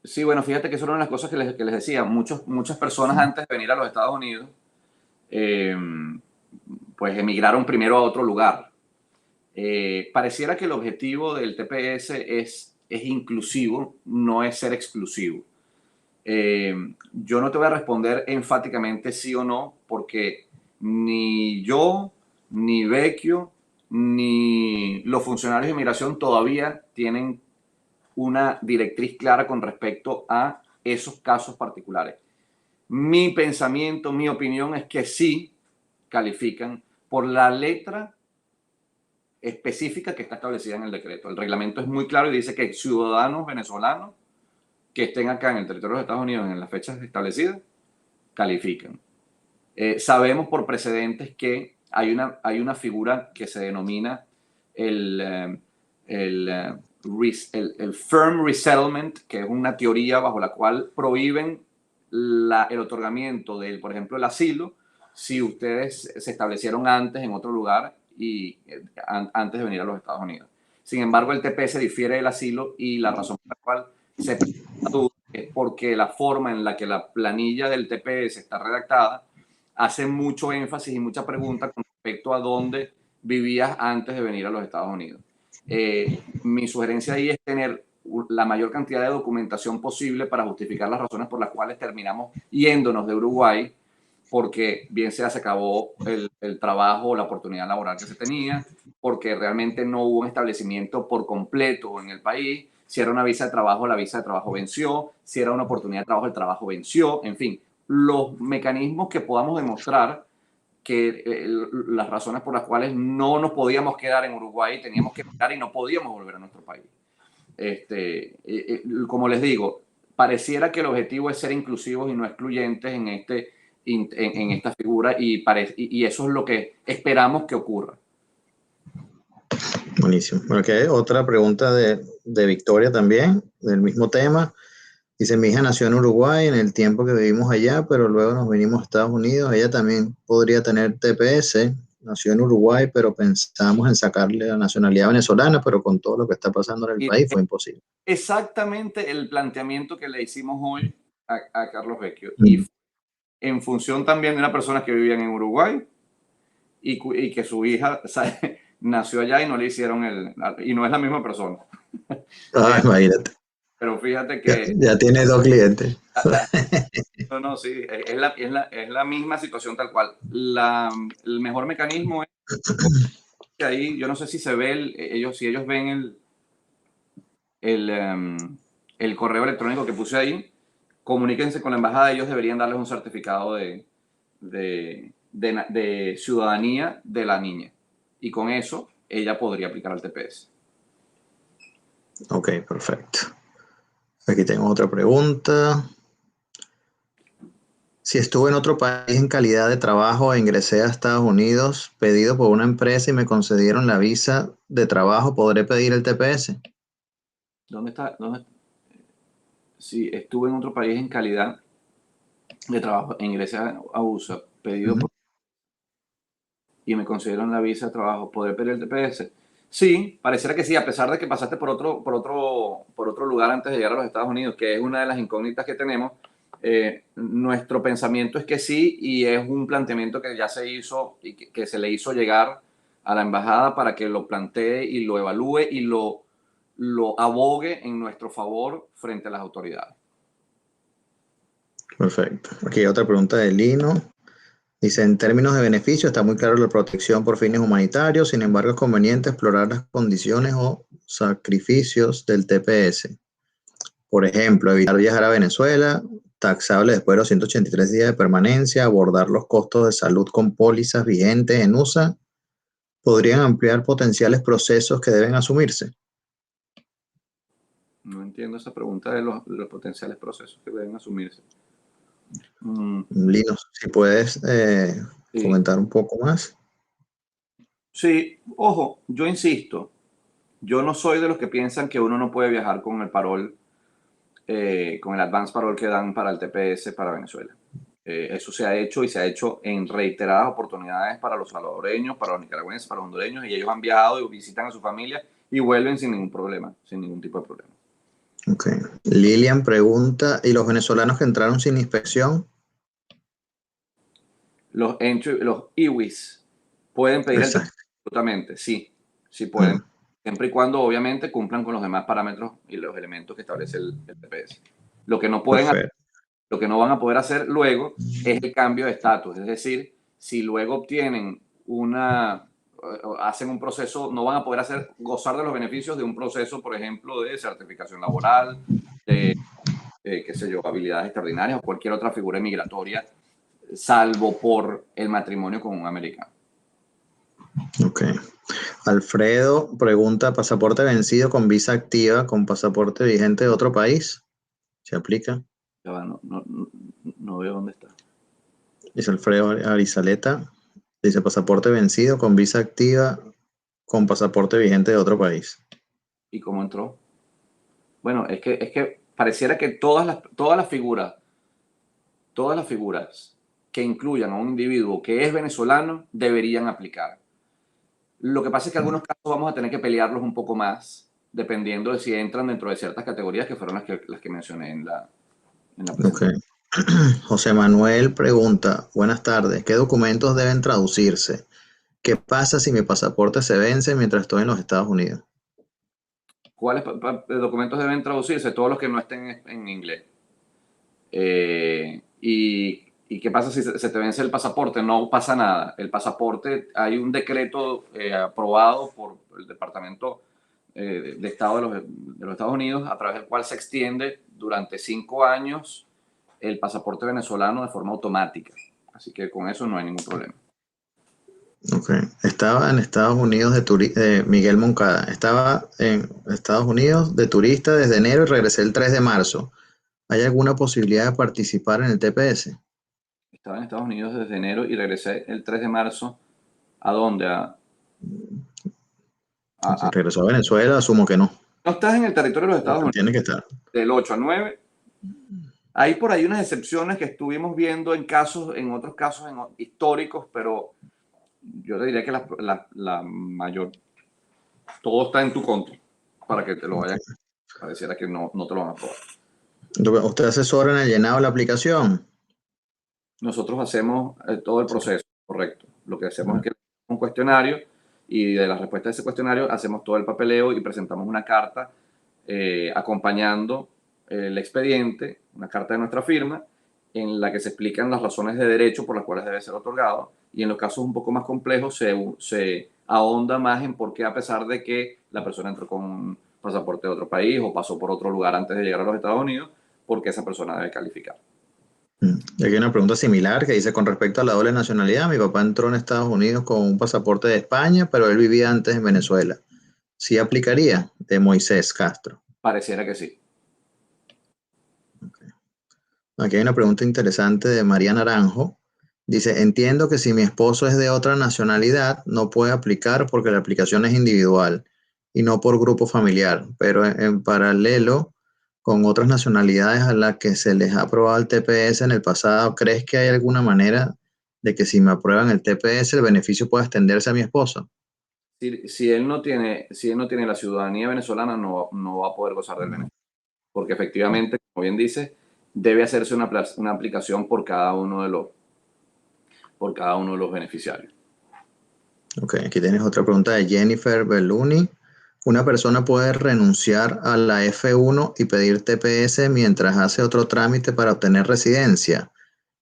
Sí, bueno, fíjate que eso era una de las cosas que les decía. Muchas personas antes de venir a los Estados Unidos, eh, pues emigraron primero a otro lugar. Pareciera que el objetivo del TPS es inclusivo, no es ser exclusivo. Yo no te voy a responder enfáticamente sí o no, porque ni yo, ni Vecchio, ni los funcionarios de inmigración todavía tienen una directriz clara con respecto a esos casos particulares. Mi pensamiento, mi opinión es que sí califican por la letra específica que está establecida en el decreto. El reglamento es muy claro y dice que ciudadanos venezolanos que estén acá en el territorio de los Estados Unidos en las fechas establecidas califican. Sabemos por precedentes que hay una figura que se denomina el firm resettlement, que es una teoría bajo la cual prohíben el otorgamiento del, por ejemplo, el asilo, si ustedes se establecieron antes en otro lugar y antes de venir a los Estados Unidos. Sin embargo, el TPS difiere del asilo y la razón por la cual se es porque la forma en la que la planilla del TPS está redactada hace mucho énfasis y mucha pregunta con respecto a dónde vivías antes de venir a los Estados Unidos. Mi sugerencia ahí es tener la mayor cantidad de documentación posible para justificar las razones por las cuales terminamos yéndonos de Uruguay, porque bien sea se acabó el trabajo o la oportunidad laboral que se tenía, porque realmente no hubo un establecimiento por completo en el país. Si era una visa de trabajo, la visa de trabajo venció. Si era una oportunidad de trabajo, el trabajo venció. En fin, los mecanismos que podamos demostrar que las razones por las cuales no nos podíamos quedar en Uruguay, teníamos que quedar y no podíamos volver a nuestro país. Como les digo, pareciera que el objetivo es ser inclusivos y no excluyentes en esta figura y eso es lo que esperamos que ocurra. Buenísimo. Bueno, que otra pregunta de Victoria también, del mismo tema. Dice, mi hija nació en Uruguay en el tiempo que vivimos allá, pero luego nos vinimos a Estados Unidos. Ella también podría tener TPS. Nació en Uruguay, pero pensamos en sacarle la nacionalidad venezolana, pero con todo lo que está pasando en el país fue imposible. Exactamente el planteamiento que le hicimos hoy a Carlos Vecchio. Y en función también de una persona que vivían en Uruguay y que su hija, ¿sabes?, nació allá y no le hicieron y no es la misma persona. Imagínate. Pero fíjate que... Ya tiene 2 clientes. No, sí, es la misma situación tal cual. El mejor mecanismo es que ahí, yo no sé si se ve, si ellos ven el correo electrónico que puse ahí, comuníquense con la embajada, ellos deberían darles un certificado de ciudadanía de la niña. Y con eso, ella podría aplicar al TPS. Ok, perfecto. Aquí tengo otra pregunta. Si estuve en otro país en calidad de trabajo e ingresé a Estados Unidos pedido por una empresa y me concedieron la visa de trabajo, ¿podré pedir el TPS? ¿Dónde está? Si estuve en otro país en calidad de trabajo e ingresé a USA pedido por y me concedieron la visa de trabajo, ¿podré pedir el TPS? Sí, pareciera que sí, a pesar de que pasaste por otro lugar antes de llegar a los Estados Unidos, que es una de las incógnitas que tenemos. Nuestro pensamiento es que sí, y es un planteamiento que ya se hizo y que se le hizo llegar a la embajada para que lo plantee y lo evalúe y lo abogue en nuestro favor frente a las autoridades. Perfecto. Aquí hay otra pregunta de Lino. Dice, en términos de beneficio está muy claro la protección por fines humanitarios, sin embargo es conveniente explorar las condiciones o sacrificios del TPS. Por ejemplo, evitar viajar a Venezuela, taxable después de los 183 días de permanencia, abordar los costos de salud con pólizas vigentes en USA, podrían ampliar potenciales procesos que deben asumirse. No entiendo esa pregunta de los potenciales procesos que deben asumirse. Lino, si puedes comentar un poco más. Sí, ojo, yo insisto, yo no soy de los que piensan que uno no puede viajar con el parol, con el advance parol que dan para el TPS para Venezuela. Eso se ha hecho y se ha hecho en reiteradas oportunidades para los salvadoreños, para los nicaragüenses, para los hondureños, y ellos han viajado y visitan a su familia y vuelven sin ningún problema, sin ningún tipo de problema. Ok. Lilian pregunta, ¿y los venezolanos que entraron sin inspección? Los IWIS pueden pedir el TPS, absolutamente, sí, sí pueden. Siempre y cuando obviamente cumplan con los demás parámetros y los elementos que establece el TPS. Lo que no pueden hacer, lo que no van a poder hacer luego es el cambio de estatus. Es decir, si luego hacen un proceso, no van a poder gozar de los beneficios de un proceso, por ejemplo, de certificación laboral, de qué sé yo, habilidades extraordinarias o cualquier otra figura migratoria, salvo por el matrimonio con un americano. Ok. Alfredo pregunta, ¿pasaporte vencido con visa activa con pasaporte vigente de otro país? ¿Se aplica? Ya va, no veo dónde está. Dice Alfredo Arizaleta. Dice pasaporte vencido con visa activa con pasaporte vigente de otro país. ¿Y cómo entró? Bueno, es que pareciera que todas las figuras que incluyan a un individuo que es venezolano deberían aplicar. Lo que pasa es que en algunos casos vamos a tener que pelearlos un poco más, dependiendo de si entran dentro de ciertas categorías que fueron las que mencioné en la Ok. presentación. José Manuel pregunta, buenas tardes, ¿qué documentos deben traducirse? ¿Qué pasa si mi pasaporte se vence mientras estoy en los Estados Unidos? ¿Cuáles documentos deben traducirse? Todos los que no estén en inglés. ¿Y qué pasa si se te vence el pasaporte? No pasa nada. El pasaporte, hay un decreto aprobado por el Departamento de Estado de los Estados Unidos, a través del cual se extiende durante 5 años el pasaporte venezolano de forma automática. Así que con eso no hay ningún problema. Ok. Estaba en Estados Unidos Miguel Moncada. Estaba en Estados Unidos de turista desde enero y regresé el 3 de marzo. ¿Hay alguna posibilidad de participar en el TPS? Estaba en Estados Unidos desde enero y regresé el 3 de marzo. ¿A dónde? Si regresó a Venezuela, asumo que no. No estás en el territorio de los Estados Unidos Tiene que estar. del 8 al 9. Hay por ahí unas excepciones que estuvimos viendo en otros casos históricos, pero yo te diría que la mayor, todo está en tu contra para que te lo vayan. Pareciera que no te lo van a aprobar. ¿Usted asesora en el llenado de la aplicación? Nosotros hacemos todo el proceso, correcto. Lo que hacemos es que un cuestionario y de la respuesta de ese cuestionario hacemos todo el papeleo y presentamos una carta acompañando el expediente, una carta de nuestra firma, en la que se explican las razones de derecho por las cuales debe ser otorgado, y en los casos un poco más complejos se ahonda más en por qué, a pesar de que la persona entró con un pasaporte de otro país o pasó por otro lugar antes de llegar a los Estados Unidos, por qué esa persona debe calificar. Aquí hay una pregunta similar que dice, con respecto a la doble nacionalidad, mi papá entró en Estados Unidos con un pasaporte de España, pero él vivía antes en Venezuela. ¿Sí aplicaría? De Moisés Castro. Pareciera que sí. Okay. Aquí hay una pregunta interesante de María Naranjo. Dice, entiendo que si mi esposo es de otra nacionalidad, no puede aplicar porque la aplicación es individual y no por grupo familiar, pero en paralelo con otras nacionalidades a las que se les ha aprobado el TPS en el pasado, ¿crees que hay alguna manera de que si me aprueban el TPS el beneficio pueda extenderse a mi esposo? Si él no tiene la ciudadanía venezolana, no va a poder gozar del beneficio. Porque efectivamente, como bien dice, debe hacerse una aplicación por cada uno de los beneficiarios. Ok, aquí tienes otra pregunta de Jennifer Belluni. ¿Una persona puede renunciar a la F1 y pedir TPS mientras hace otro trámite para obtener residencia?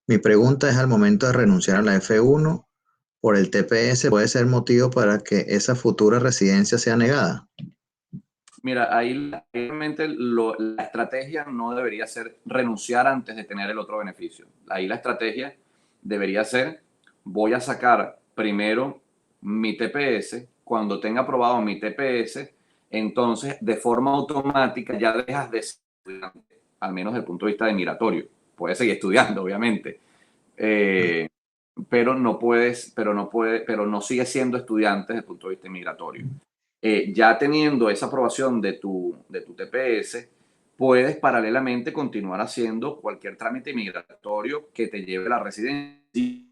Mi pregunta es, al momento de renunciar a la F1 por el TPS, ¿puede ser motivo para que esa futura residencia sea negada? Mira, ahí realmente la estrategia no debería ser renunciar antes de tener el otro beneficio. Ahí la estrategia debería ser, voy a sacar primero mi TPS, cuando tenga aprobado mi TPS, entonces de forma automática ya dejas de ser estudiante, al menos desde el punto de vista de migratorio. Puedes seguir estudiando, obviamente, pero no sigues siendo estudiante desde el punto de vista migratorio. Ya teniendo esa aprobación de tu TPS, puedes paralelamente continuar haciendo cualquier trámite migratorio que te lleve a la residencia.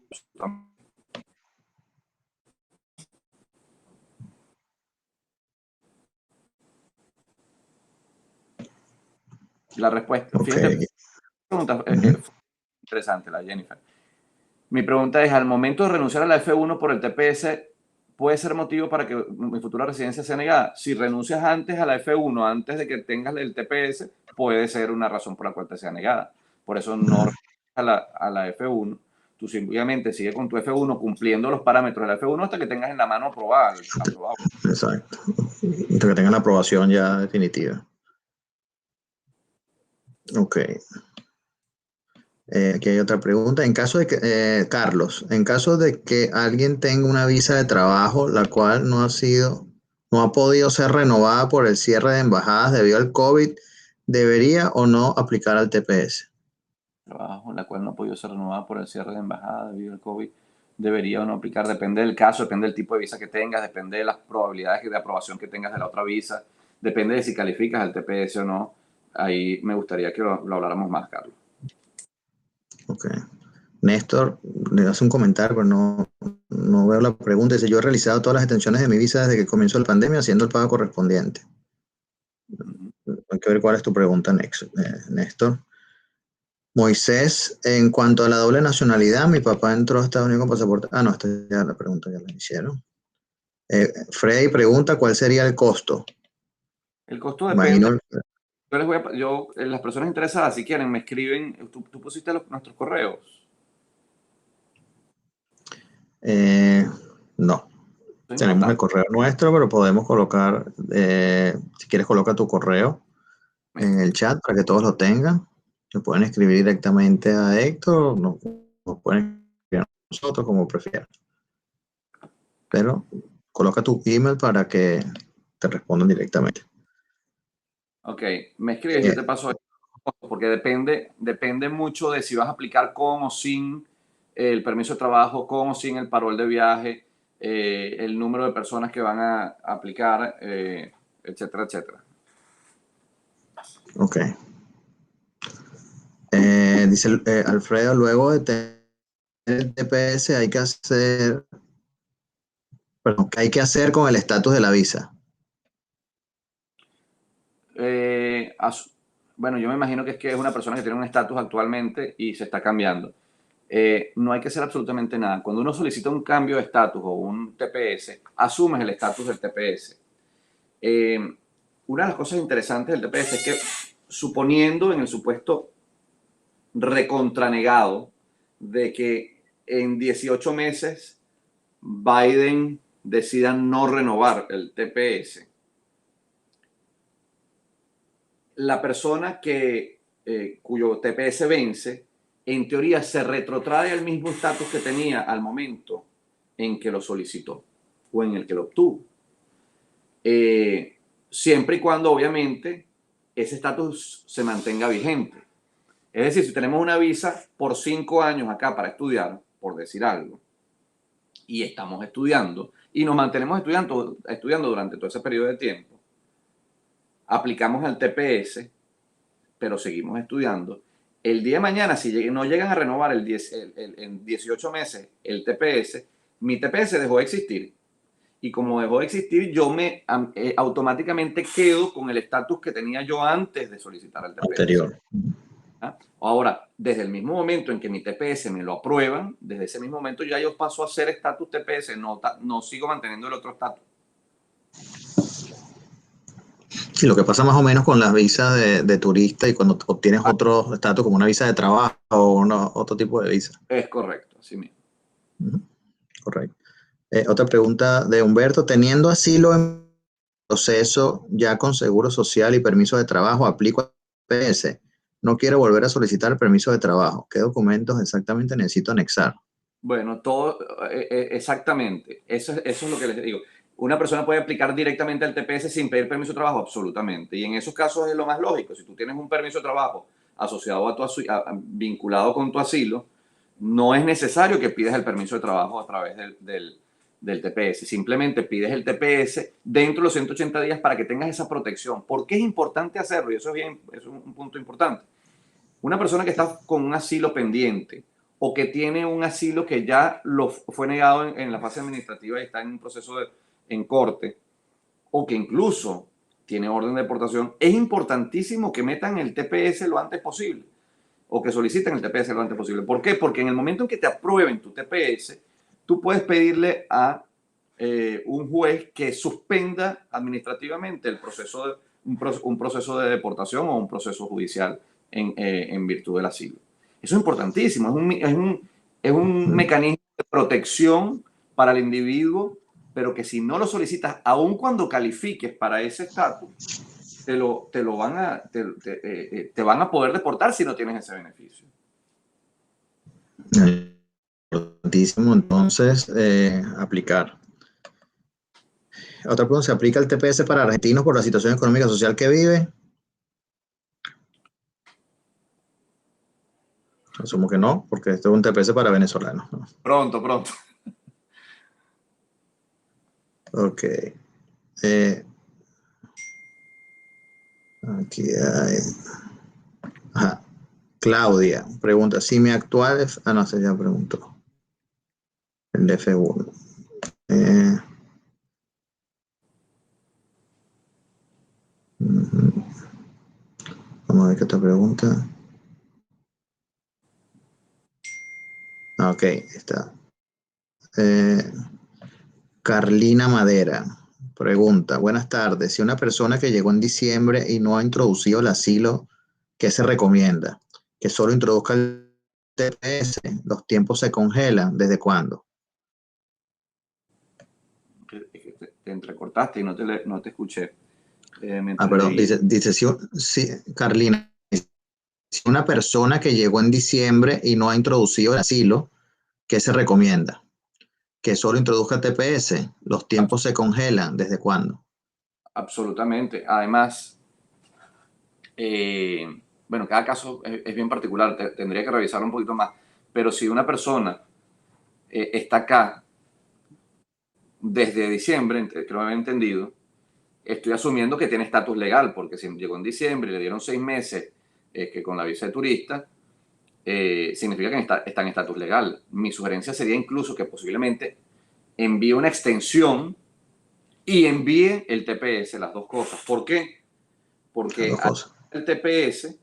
La respuesta, Okay. fíjate, pregunta interesante la Jennifer. Mi pregunta es, al momento de renunciar a la F1 por el TPS, ¿puede ser motivo para que mi futura residencia sea negada? Si renuncias antes a la F1, antes de que tengas el TPS, puede ser una razón por la cual te sea negada. Por eso no renuncias a la F1. Tú simplemente sigues con tu F1 cumpliendo los parámetros de la F1 hasta que tengas en la mano aprobado. Exacto. Hasta que tengan la aprobación ya definitiva. Ok. Aquí hay otra pregunta. En caso de que, Carlos, en caso de que alguien tenga una visa de trabajo, la cual no ha podido ser renovada por el cierre de embajadas debido al COVID, ¿debería o no aplicar al TPS? Trabajo, la cual no ha podido ser renovada por el cierre de embajada debido al COVID, debería o no aplicar, depende del caso, depende del tipo de visa que tengas, depende de las probabilidades de aprobación que tengas de la otra visa, depende de si calificas al TPS o no. Ahí me gustaría que lo habláramos más, Carlos. Ok. Néstor le hace un comentario, pero no veo la pregunta. Dice, yo he realizado todas las extensiones de mi visa desde que comenzó la pandemia haciendo el pago correspondiente. Hay que ver cuál es tu pregunta, Néstor. Moisés, en cuanto a la doble nacionalidad, mi papá entró a Estados Unidos con pasaporte. Ah, no, esta ya la pregunta ya la hicieron. Freddy pregunta cuál sería el costo. El costo depende. Imagino. Las personas interesadas, si quieren, me escriben. Tú pusiste nuestros correos. No. Sí, no Tenemos el está. correo nuestro, pero podemos colocar, si quieres, coloca tu correo en el chat para que todos lo tengan. Lo pueden escribir directamente a Héctor, nos pueden escribir a nosotros como prefieran. Pero coloca tu email para que te respondan directamente. Ok, me escribes, yo te paso porque depende mucho de si vas a aplicar con o sin el permiso de trabajo, con o sin el parol de viaje, el número de personas que van a aplicar, etcétera, etcétera. Ok. Dice Alfredo, luego de tener el TPS hay que hacer, perdón, ¿qué hay que hacer con el estatus de la visa? Eh, as- bueno, yo me imagino que es una persona que tiene un estatus actualmente y se está cambiando. No hay que hacer absolutamente nada. Cuando uno solicita un cambio de estatus o un TPS, asumes el estatus del TPS. Una de las cosas interesantes del TPS es que, suponiendo en el supuesto recontranegado de que en 18 meses Biden decida no renovar el TPS, la persona cuyo TPS vence, en teoría se retrotrae al mismo estatus que tenía al momento en que lo solicitó o en el que lo obtuvo. Siempre y cuando, obviamente, ese estatus se mantenga vigente. Es decir, si tenemos una visa por 5 años acá para estudiar, por decir algo, y estamos estudiando, y nos mantenemos estudiando durante todo ese periodo de tiempo, aplicamos al TPS, pero seguimos estudiando. El día de mañana, si no llegan a renovar en 18 meses el TPS, mi TPS dejó de existir. Y como dejó de existir, yo automáticamente quedo con el estatus que tenía yo antes de solicitar el TPS. Anterior. ¿Ah? Ahora, desde el mismo momento en que mi TPS me lo aprueban, desde ese mismo momento ya yo paso a ser estatus TPS, no sigo manteniendo el otro estatus. Sí, lo que pasa más o menos con las visas de turista y cuando obtienes otro estatus como una visa de trabajo o otro tipo de visa. Es correcto, así mismo. Correcto. Otra pregunta de Humberto. Teniendo asilo en proceso ya con seguro social y permiso de trabajo, aplico a PS. No quiero volver a solicitar el permiso de trabajo. ¿Qué documentos exactamente necesito anexar? Bueno, exactamente. Eso es lo que les digo. Una persona puede aplicar directamente al TPS sin pedir permiso de trabajo, absolutamente. Y en esos casos es lo más lógico. Si tú tienes un permiso de trabajo asociado vinculado con tu asilo, no es necesario que pidas el permiso de trabajo a través del TPS. Simplemente pides el TPS dentro de los 180 días para que tengas esa protección. ¿Por qué es importante hacerlo? Y eso es un punto importante. Una persona que está con un asilo pendiente o que tiene un asilo que ya fue negado en la fase administrativa y está en un proceso en corte, o que incluso tiene orden de deportación, es importantísimo que metan el TPS lo antes posible o que soliciten el TPS lo antes posible. ¿Por qué? Porque en el momento en que te aprueben tu TPS, tú puedes pedirle a un juez que suspenda administrativamente el un proceso de deportación o un proceso judicial en virtud del asilo. Eso es importantísimo, es un mecanismo de protección para el individuo, pero que si no lo solicitas, aun cuando califiques para ese estatus, te van a poder deportar si no tienes ese beneficio. Importantísimo, entonces, aplicar. Otra pregunta, ¿se aplica el TPS para argentinos por la situación económica y social que vive? Asumo que no, porque esto es un TPS para venezolanos, ¿no? Pronto. Ok. Aquí hay... Ajá. Claudia pregunta, si mi actual es... Ah, no, se ya preguntó. El F1. Vamos a ver qué otra pregunta. Ah, ok, está. Carlina Madera pregunta, buenas tardes, si una persona que llegó en diciembre y no ha introducido el asilo, ¿qué se recomienda? Que solo introduzca el TPS, los tiempos se congelan, ¿desde cuándo? Te entrecortaste y no te escuché. Perdón, dice si, Carlina, si una persona que llegó en diciembre y no ha introducido el asilo, ¿qué se recomienda? Que solo introduzca el TPS, los tiempos se congelan, ¿desde cuándo? Absolutamente. Además, bueno, cada caso es bien particular, tendría que revisarlo un poquito más, pero si una persona está acá desde diciembre, que lo había entendido, estoy asumiendo que tiene estatus legal, porque si llegó en diciembre y le dieron 6 meses que con la visa de turista, significa que está en estatus legal. Mi sugerencia sería incluso que posiblemente envíe una extensión y envíe el TPS, las dos cosas. ¿Por qué? Las Porque dos cosas. el TPS,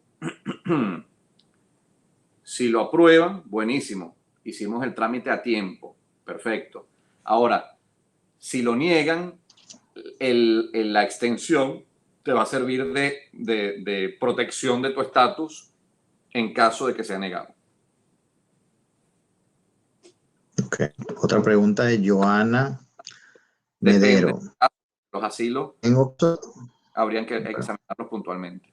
si lo aprueban, buenísimo, hicimos el trámite a tiempo, perfecto. Ahora, si lo niegan, la extensión te va a servir de protección de tu estatus en caso de que sea negado. Okay. Otra pregunta de Joana Depende. Medero. Los asilos Tengo... habrían que examinarlos puntualmente.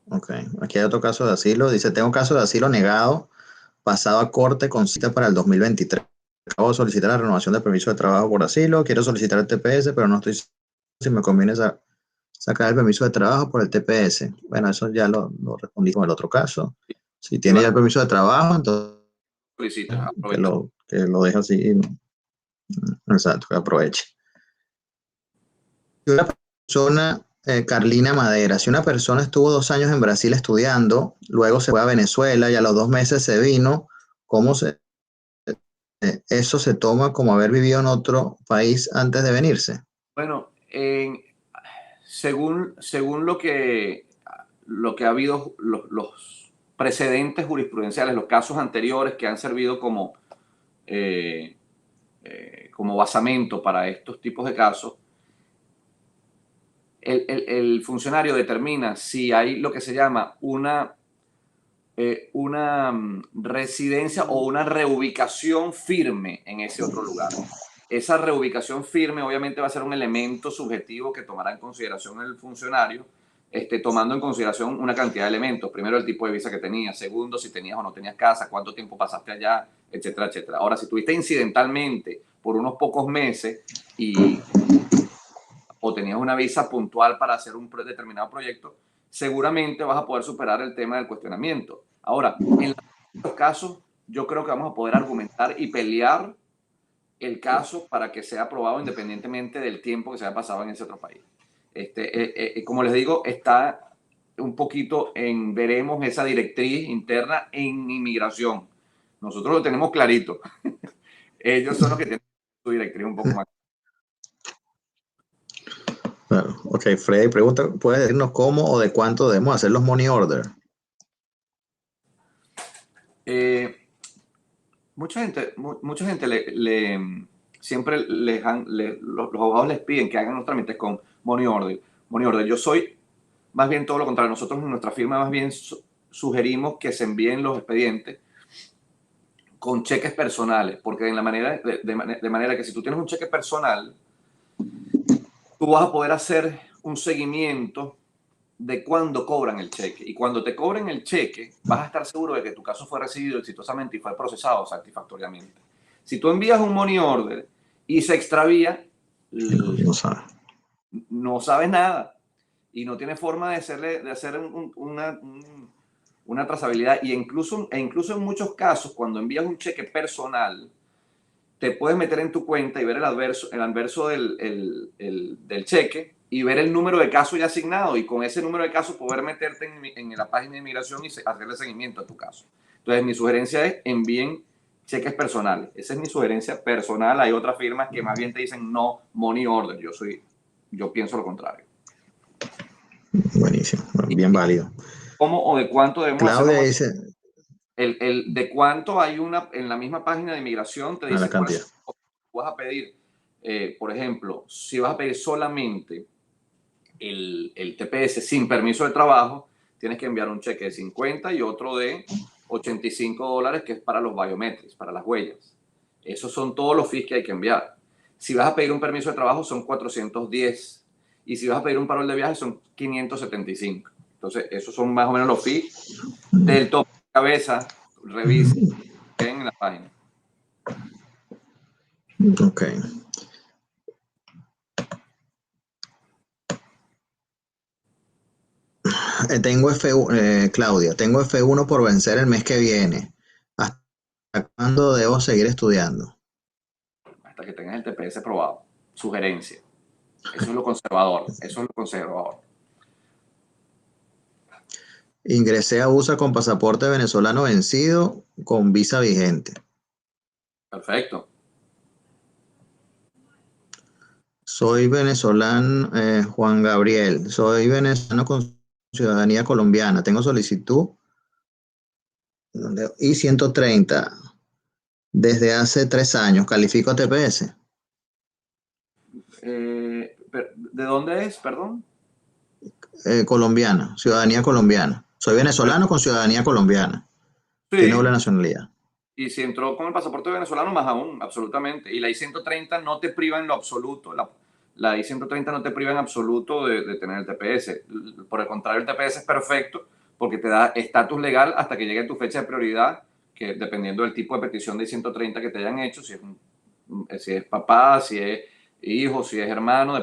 Ok, aquí hay otro caso de asilo. Dice, tengo caso de asilo negado, pasado a corte con cita para el 2023. Acabo de solicitar la renovación del permiso de trabajo por asilo. Quiero solicitar el TPS, pero no estoy seguro si me conviene sacar el permiso de trabajo por el TPS. Bueno, eso ya lo respondí con el otro caso. Si tiene ya el permiso de trabajo, entonces Solicitas, que lo deje así. Exacto, que aproveche. Si una persona, Carlina Madera, si una persona estuvo 2 años en Brasil estudiando, luego se fue a Venezuela y a los 2 meses se vino, ¿cómo eso se toma como haber vivido en otro país antes de venirse? Bueno, según lo que ha habido, los precedentes jurisprudenciales, los casos anteriores que han servido como basamento para estos tipos de casos, el funcionario determina si hay lo que se llama una residencia o una reubicación firme en ese otro lugar. Esa reubicación firme obviamente va a ser un elemento subjetivo que tomará en consideración el funcionario, tomando en consideración una cantidad de elementos. Primero, el tipo de visa que tenías. Segundo, si tenías o no tenías casa, cuánto tiempo pasaste allá, etcétera, etcétera. Ahora, si tuviste incidentalmente por unos pocos meses o tenías una visa puntual para hacer un determinado proyecto, seguramente vas a poder superar el tema del cuestionamiento. Ahora, en los casos, yo creo que vamos a poder argumentar y pelear el caso para que sea aprobado independientemente del tiempo que se haya pasado en ese otro país. Como les digo, está un poquito veremos esa directriz interna en inmigración. Nosotros lo tenemos clarito. Ellos son los que tienen su directriz un poco más. Claro. Ok, Freddy pregunta, ¿puede decirnos cómo o de cuánto debemos hacer los money order? Mucha gente siempre los abogados les piden que hagan los trámites con money order. Money order. Yo soy más bien todo lo contrario. Nosotros en nuestra firma más bien sugerimos que se envíen los expedientes con cheques personales, porque de manera que si tú tienes un cheque personal, tú vas a poder hacer un seguimiento de cuándo cobran el cheque. Y cuando te cobren el cheque, vas a estar seguro de que tu caso fue recibido exitosamente y fue procesado satisfactoriamente. Si tú envías un money order y se extravía, No sabe. no sabes nada y no tienes forma de hacer una trazabilidad. Y incluso en muchos casos, cuando envías un cheque personal, te puedes meter en tu cuenta y ver el anverso del cheque y ver el número de casos ya asignado, y con ese número de casos poder meterte en la página de inmigración y hacerle seguimiento a tu caso. Entonces, mi sugerencia es envíen cheques personales. Esa es mi sugerencia personal. Hay otras firmas que más bien te dicen no money order. Yo pienso lo contrario. Buenísimo, bien válido. ¿Cómo o de cuánto debemos Claudia hacerlo? dice... De cuánto hay en la misma página de inmigración, te A la dice cantidad. vas a pedir. Por ejemplo, si vas a pedir solamente el TPS sin permiso de trabajo, tienes que enviar un cheque de 50 y otro de $85, que es para los biometrics, para las huellas. Esos son todos los fees que hay que enviar. Si vas a pedir un permiso de trabajo son 410, y si vas a pedir un parol de viaje son 575. Entonces, esos son más o menos los fees del top de cabeza. Revisen en la página. Ok. Tengo F1, Claudia, tengo F1 por vencer el mes que viene. ¿Hasta cuándo debo seguir estudiando? Hasta que tengas el TPS aprobado. Sugerencia. Eso es lo conservador. Eso es lo conservador. Ingresé a USA con pasaporte venezolano vencido con visa vigente. Perfecto. Soy venezolano, Juan Gabriel. Soy venezolano con ciudadanía colombiana. Tengo solicitud I-130 desde hace 3 años. Califico TPS. ¿De dónde es, perdón? Colombiana, ciudadanía colombiana. Soy venezolano con ciudadanía colombiana. Tiene doble Sí. nacionalidad. Y si entró con el pasaporte venezolano, más aún, absolutamente. Y la I-130 no te priva en lo absoluto. La I-130 no te priva en absoluto de tener el TPS. Por el contrario, el TPS es perfecto porque te da estatus legal hasta que llegue tu fecha de prioridad, que dependiendo del tipo de petición de I-130 que te hayan hecho, si es papá, si es hijo, si es hermano,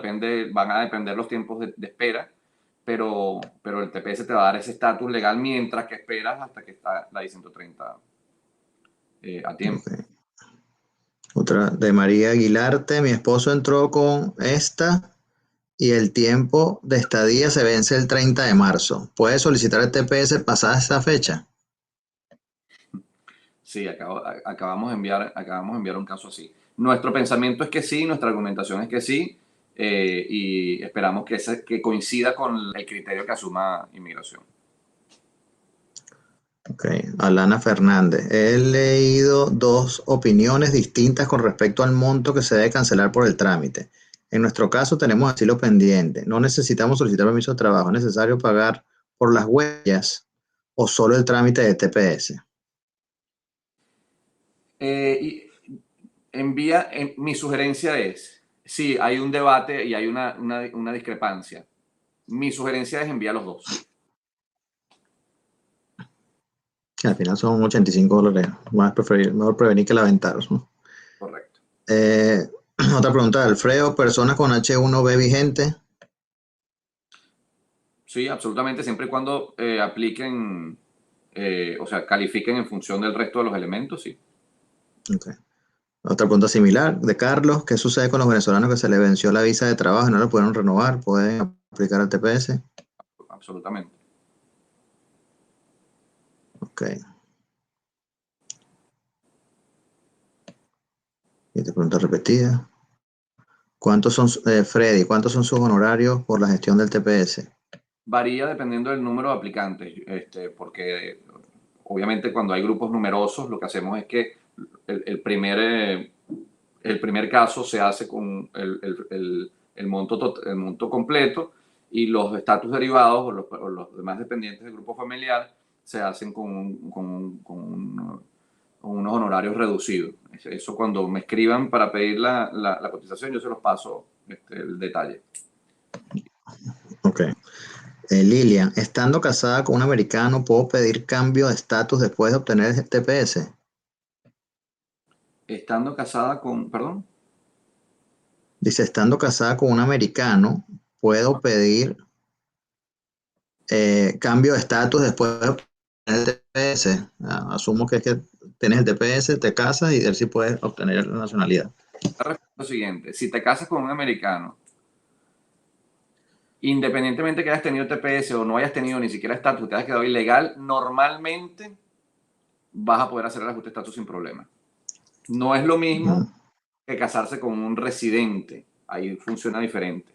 van a depender los tiempos de espera. Pero el TPS te va a dar ese estatus legal mientras que esperas hasta que está la I-130 a tiempo. Okay. Otra de María Aguilarte. Mi esposo entró con esta y el tiempo de estadía se vence el 30 de marzo. ¿Puede solicitar el TPS pasada esa fecha? Sí, acabamos de enviar un caso así. Nuestro pensamiento es que sí, nuestra argumentación es que sí, y esperamos que coincida con el criterio que asuma inmigración. Ok, Alana Fernández. He leído 2 opiniones distintas con respecto al monto que se debe cancelar por el trámite. En nuestro caso tenemos asilo pendiente. No necesitamos solicitar permiso de trabajo. ¿Es necesario pagar por las huellas o solo el trámite de TPS? Mi sugerencia es, sí, hay un debate y hay una discrepancia. Mi sugerencia es enviar los dos. Que al final son $85. Mejor prevenir que lamentar, ¿no? Correcto. Otra pregunta de Alfredo. ¿Personas con H1B vigente? Sí, absolutamente, siempre y cuando apliquen, o sea, califiquen en función del resto de los elementos, sí. Okay. Otra pregunta similar de Carlos. ¿Qué sucede con los venezolanos que se les venció la visa de trabajo y no la pudieron renovar? ¿Pueden aplicar al TPS? Absolutamente. Ok. Y te pregunta repetida. ¿Cuántos son, Freddy, cuántos son sus honorarios por la gestión del TPS? Varía dependiendo del número de aplicantes, porque obviamente cuando hay grupos numerosos, lo que hacemos es que el primer caso se hace con el monto completo, y los estatus derivados o los demás dependientes del grupo familiar se hacen con unos honorarios reducidos. Eso, cuando me escriban para pedir la cotización, yo se los paso el detalle. Ok. Lilian, estando casada con un americano, ¿puedo pedir cambio de estatus después de obtener el TPS? Estando casada con, perdón, Dice, estando casada con un americano, ¿puedo pedir cambio de estatus después de obtener el TPS? Asumo que es que tienes el TPS, te casas y él sí puede obtener la nacionalidad. lo siguiente, si te casas con un americano, independientemente que hayas tenido TPS o no hayas tenido ni siquiera estatus, te hayas quedado ilegal, normalmente vas a poder hacer el ajuste de estatus sin problema. No es lo mismo que casarse con un residente. Ahí funciona diferente.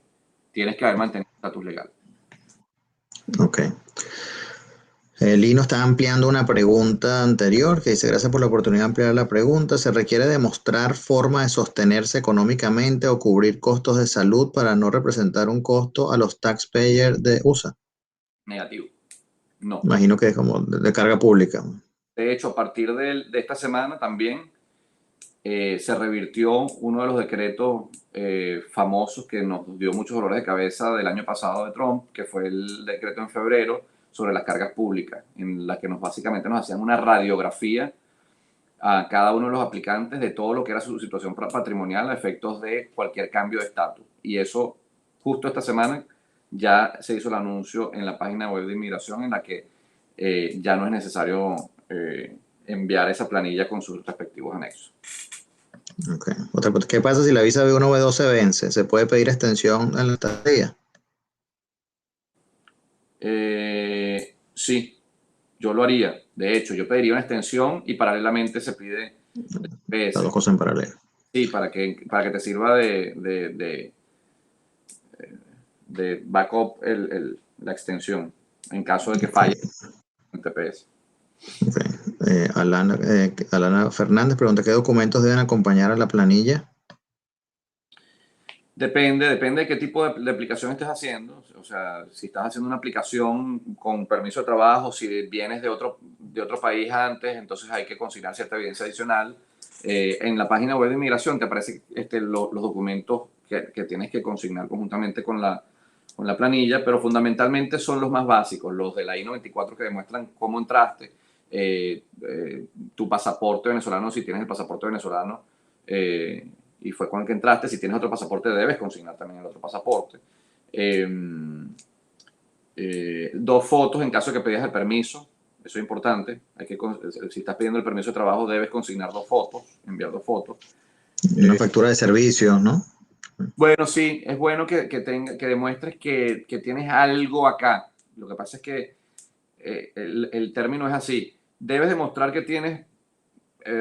Tienes que haber mantenido estatus legal. Ok. Lino está ampliando una pregunta anterior que dice, gracias por la oportunidad de ampliar la pregunta. ¿Se requiere demostrar forma de sostenerse económicamente o cubrir costos de salud para no representar un costo a los taxpayers de USA? Negativo. No. Imagino que es como de carga pública. De hecho, a partir de esta semana también se revirtió uno de los decretos famosos que nos dio muchos dolores de cabeza del año pasado de Trump, que fue el decreto en febrero sobre las cargas públicas, en la que básicamente nos hacían una radiografía a cada uno de los aplicantes de todo lo que era su situación patrimonial a efectos de cualquier cambio de estatus. Y eso, justo esta semana, ya se hizo el anuncio en la página web de inmigración en la que ya no es necesario enviar esa planilla con sus respectivos anexos. Okay. ¿Qué pasa si la visa B1 o B2 se vence? ¿Se puede pedir extensión en la estadía? Sí, yo lo haría. De hecho, yo pediría una extensión y paralelamente se pide Las dos PS. cosas en paralelo. Sí, para que te sirva de backup la extensión en caso de que falle Okay. el TPS. Okay. Alana Fernández pregunta, ¿qué documentos deben acompañar a la planilla? Depende de qué tipo de aplicación estés haciendo. O sea, si estás haciendo una aplicación con permiso de trabajo, si vienes de otro país antes, entonces hay que consignar cierta evidencia adicional. En la página web de inmigración te aparecen los documentos que tienes que consignar conjuntamente con la planilla, pero fundamentalmente son los más básicos, los de la I-94 que demuestran cómo entraste, tu pasaporte venezolano, si tienes el pasaporte venezolano, y fue con el que entraste. Si tienes otro pasaporte, debes consignar también el otro pasaporte. 2 fotos en caso de que pidas el permiso, eso es importante. Si estás pidiendo el permiso de trabajo, debes consignar 2 fotos, enviar 2 fotos. Una factura de servicios, ¿no? Bueno, sí, es bueno que demuestres que tienes algo acá. Lo que pasa es que el término es así. Debes demostrar que tienes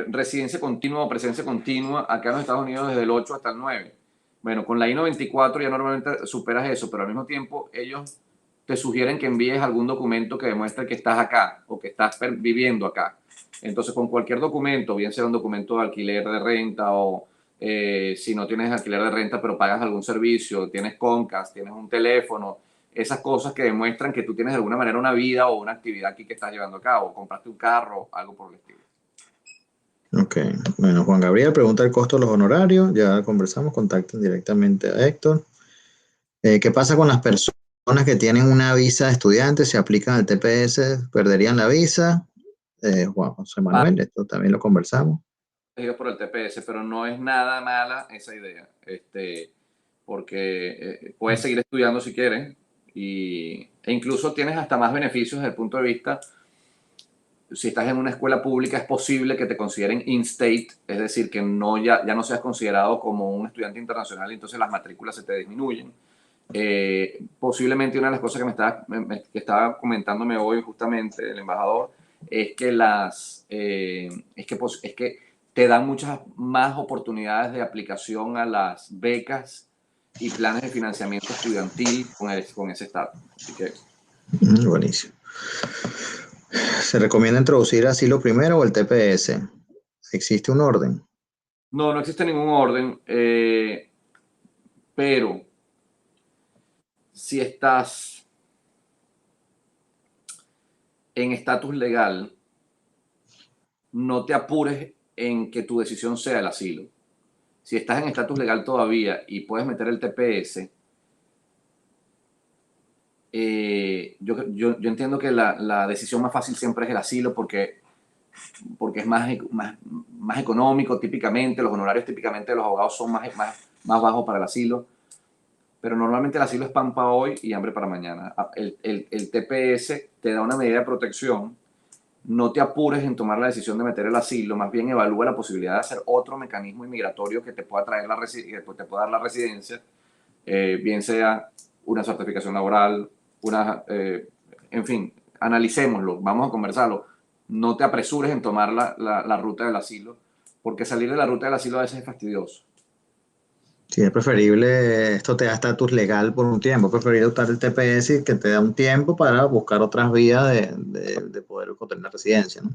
residencia continua o presencia continua acá en los Estados Unidos desde el 8 hasta el 9. Bueno, con la I-94 ya normalmente superas eso, pero al mismo tiempo ellos te sugieren que envíes algún documento que demuestre que estás acá o que estás viviendo acá. Entonces, con cualquier documento, bien sea un documento de alquiler de renta o si no tienes alquiler de renta pero pagas algún servicio, tienes Comcast, tienes un teléfono, esas cosas que demuestran que tú tienes de alguna manera una vida o una actividad aquí que estás llevando a cabo, compraste un carro, algo por el estilo. Ok, bueno, Juan Gabriel pregunta el costo de los honorarios, ya conversamos, contacten directamente a Héctor. ¿Qué pasa con las personas que tienen una visa de estudiante, se aplican al TPS, perderían la visa? Juan José Manuel, esto también lo conversamos. Por el TPS, pero no es nada mala esa idea, porque puedes seguir estudiando si quieres e incluso tienes hasta más beneficios desde el punto de vista, si estás en una escuela pública es posible que te consideren in-state, es decir, que ya no seas considerado como un estudiante internacional y entonces las matrículas se te disminuyen. Posiblemente una de las cosas que estaba comentándome hoy justamente el embajador es que te dan muchas más oportunidades de aplicación a las becas y planes de financiamiento estudiantil con ese estatus. Así que Buenísimo. ¿Se recomienda introducir asilo primero o el TPS? ¿Existe un orden? no existe ningún orden, pero si estás en estatus legal, no te apures en que tu decisión sea el asilo. Si estás en estatus legal todavía y puedes meter el TPS, yo entiendo que la decisión más fácil siempre es el asilo porque es más económico típicamente, los honorarios típicamente de los abogados son más bajos para el asilo, pero normalmente el asilo es pan para hoy y hambre para mañana. El TPS te da una medida de protección, no te apures en tomar la decisión de meter el asilo, más bien evalúa la posibilidad de hacer otro mecanismo inmigratorio que te pueda traer que te pueda dar la residencia, bien sea una certificación laboral, en fin, analicémoslo, vamos a conversarlo. No te apresures en tomar la ruta del asilo, porque salir de la ruta del asilo a veces es fastidioso. Sí, es preferible, esto te da estatus legal por un tiempo, es preferible usar el TPS que te da un tiempo para buscar otras vías de poder obtener la residencia, ¿no?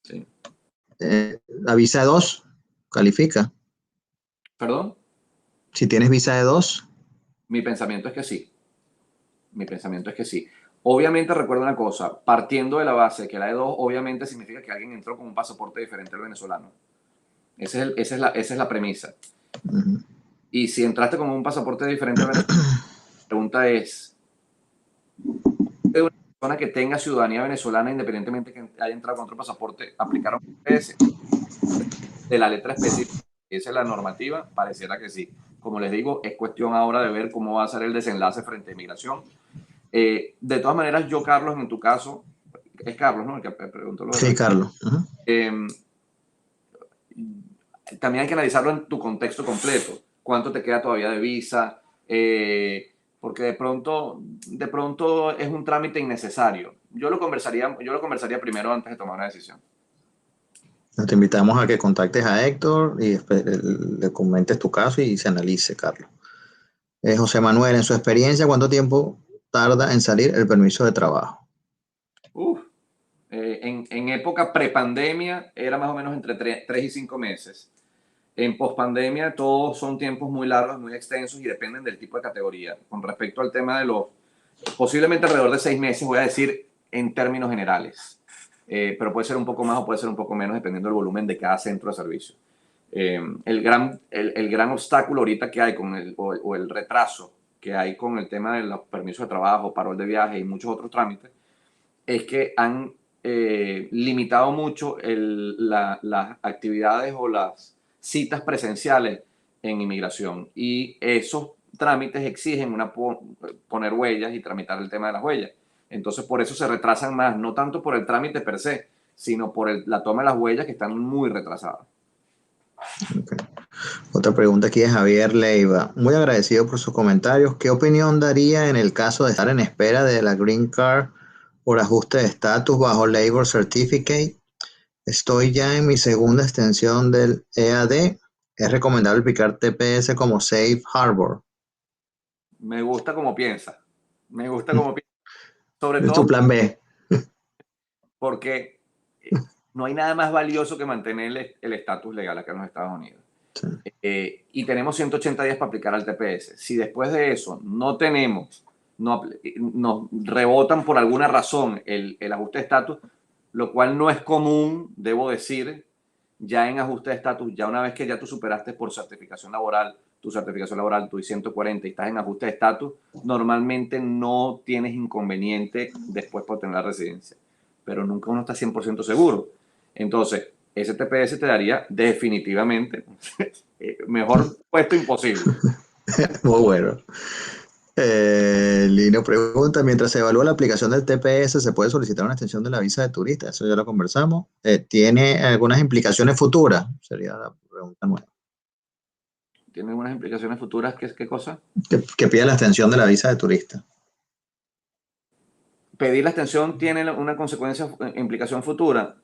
Sí. La visa de dos califica. ¿Perdón? Si tienes visa de dos, Mi pensamiento es que sí. Mi pensamiento es que sí. Obviamente recuerda una cosa, partiendo de la base que la E2 obviamente significa que alguien entró con un pasaporte diferente al venezolano. Esa es la premisa. uh-huh. Y si entraste con un pasaporte diferente al venezolano, la pregunta es, ¿de una persona que tenga ciudadanía venezolana, independientemente que haya entrado con otro pasaporte, aplicaron PS de la letra específica? Esa es la normativa, pareciera que sí. Como les digo, es cuestión ahora de ver cómo va a ser el desenlace frente a inmigración. De todas maneras, yo, Carlos, en tu caso, es Carlos, ¿no? El que preguntó lo de la Sí, visa. Carlos. Uh-huh. También hay que analizarlo en tu contexto completo. ¿Cuánto te queda todavía de visa? Porque de pronto es un trámite innecesario. Yo lo conversaría primero antes de tomar una decisión. Te invitamos a que contactes a Héctor y le comentes tu caso y se analice, Carlos. José Manuel, en su experiencia, ¿cuánto tiempo tarda en salir el permiso de trabajo? Uf, en época prepandemia era más o menos entre 3 y 5 meses. En pospandemia todos son tiempos muy largos, muy extensos y dependen del tipo de categoría. Con respecto al tema de posiblemente alrededor de 6 meses, voy a decir en términos generales. Pero puede ser un poco más o puede ser un poco menos dependiendo del volumen de cada centro de servicio. El gran obstáculo ahorita que hay o el retraso que hay con el tema de los permisos de trabajo, parol de viaje y muchos otros trámites, es que han limitado mucho las actividades o las citas presenciales en inmigración. Y esos trámites exigen poner huellas y tramitar el tema de las huellas. Entonces, por eso se retrasan más, no tanto por el trámite per se, sino por la toma de las huellas que están muy retrasadas. Okay. Otra pregunta aquí de Javier Leiva. Muy agradecido por sus comentarios. ¿Qué opinión daría en el caso de estar en espera de la Green Card por ajuste de estatus bajo Labor Certificate? Estoy ya en mi segunda extensión del EAD. Es recomendable aplicar TPS como Safe Harbor. Me gusta como piensa. Me gusta como piensa. Sobre Es todo tu plan B. porque no hay nada más valioso que mantener el estatus legal acá en los Estados Unidos. Sí. Y tenemos 180 días para aplicar al TPS. Si después de eso no nos rebotan por alguna razón el ajuste de estatus, lo cual no es común, debo decir, ya en ajuste de estatus, ya una vez que ya tú superaste por tu certificación laboral, tu I-140 y estás en ajuste de estatus, normalmente no tienes inconveniente después por tener la residencia. Pero nunca uno está 100% seguro. Entonces, ese TPS te daría definitivamente mejor puesto imposible. Muy bueno. Lino pregunta, mientras se evalúa la aplicación del TPS, ¿se puede solicitar una extensión de la visa de turista? Eso ya lo conversamos. ¿Tiene algunas implicaciones futuras? Sería la pregunta nueva. ¿Tiene algunas implicaciones futuras? ¿Qué cosa? Que pida la extensión de la visa de turista. Pedir la extensión tiene una consecuencia, implicación futura.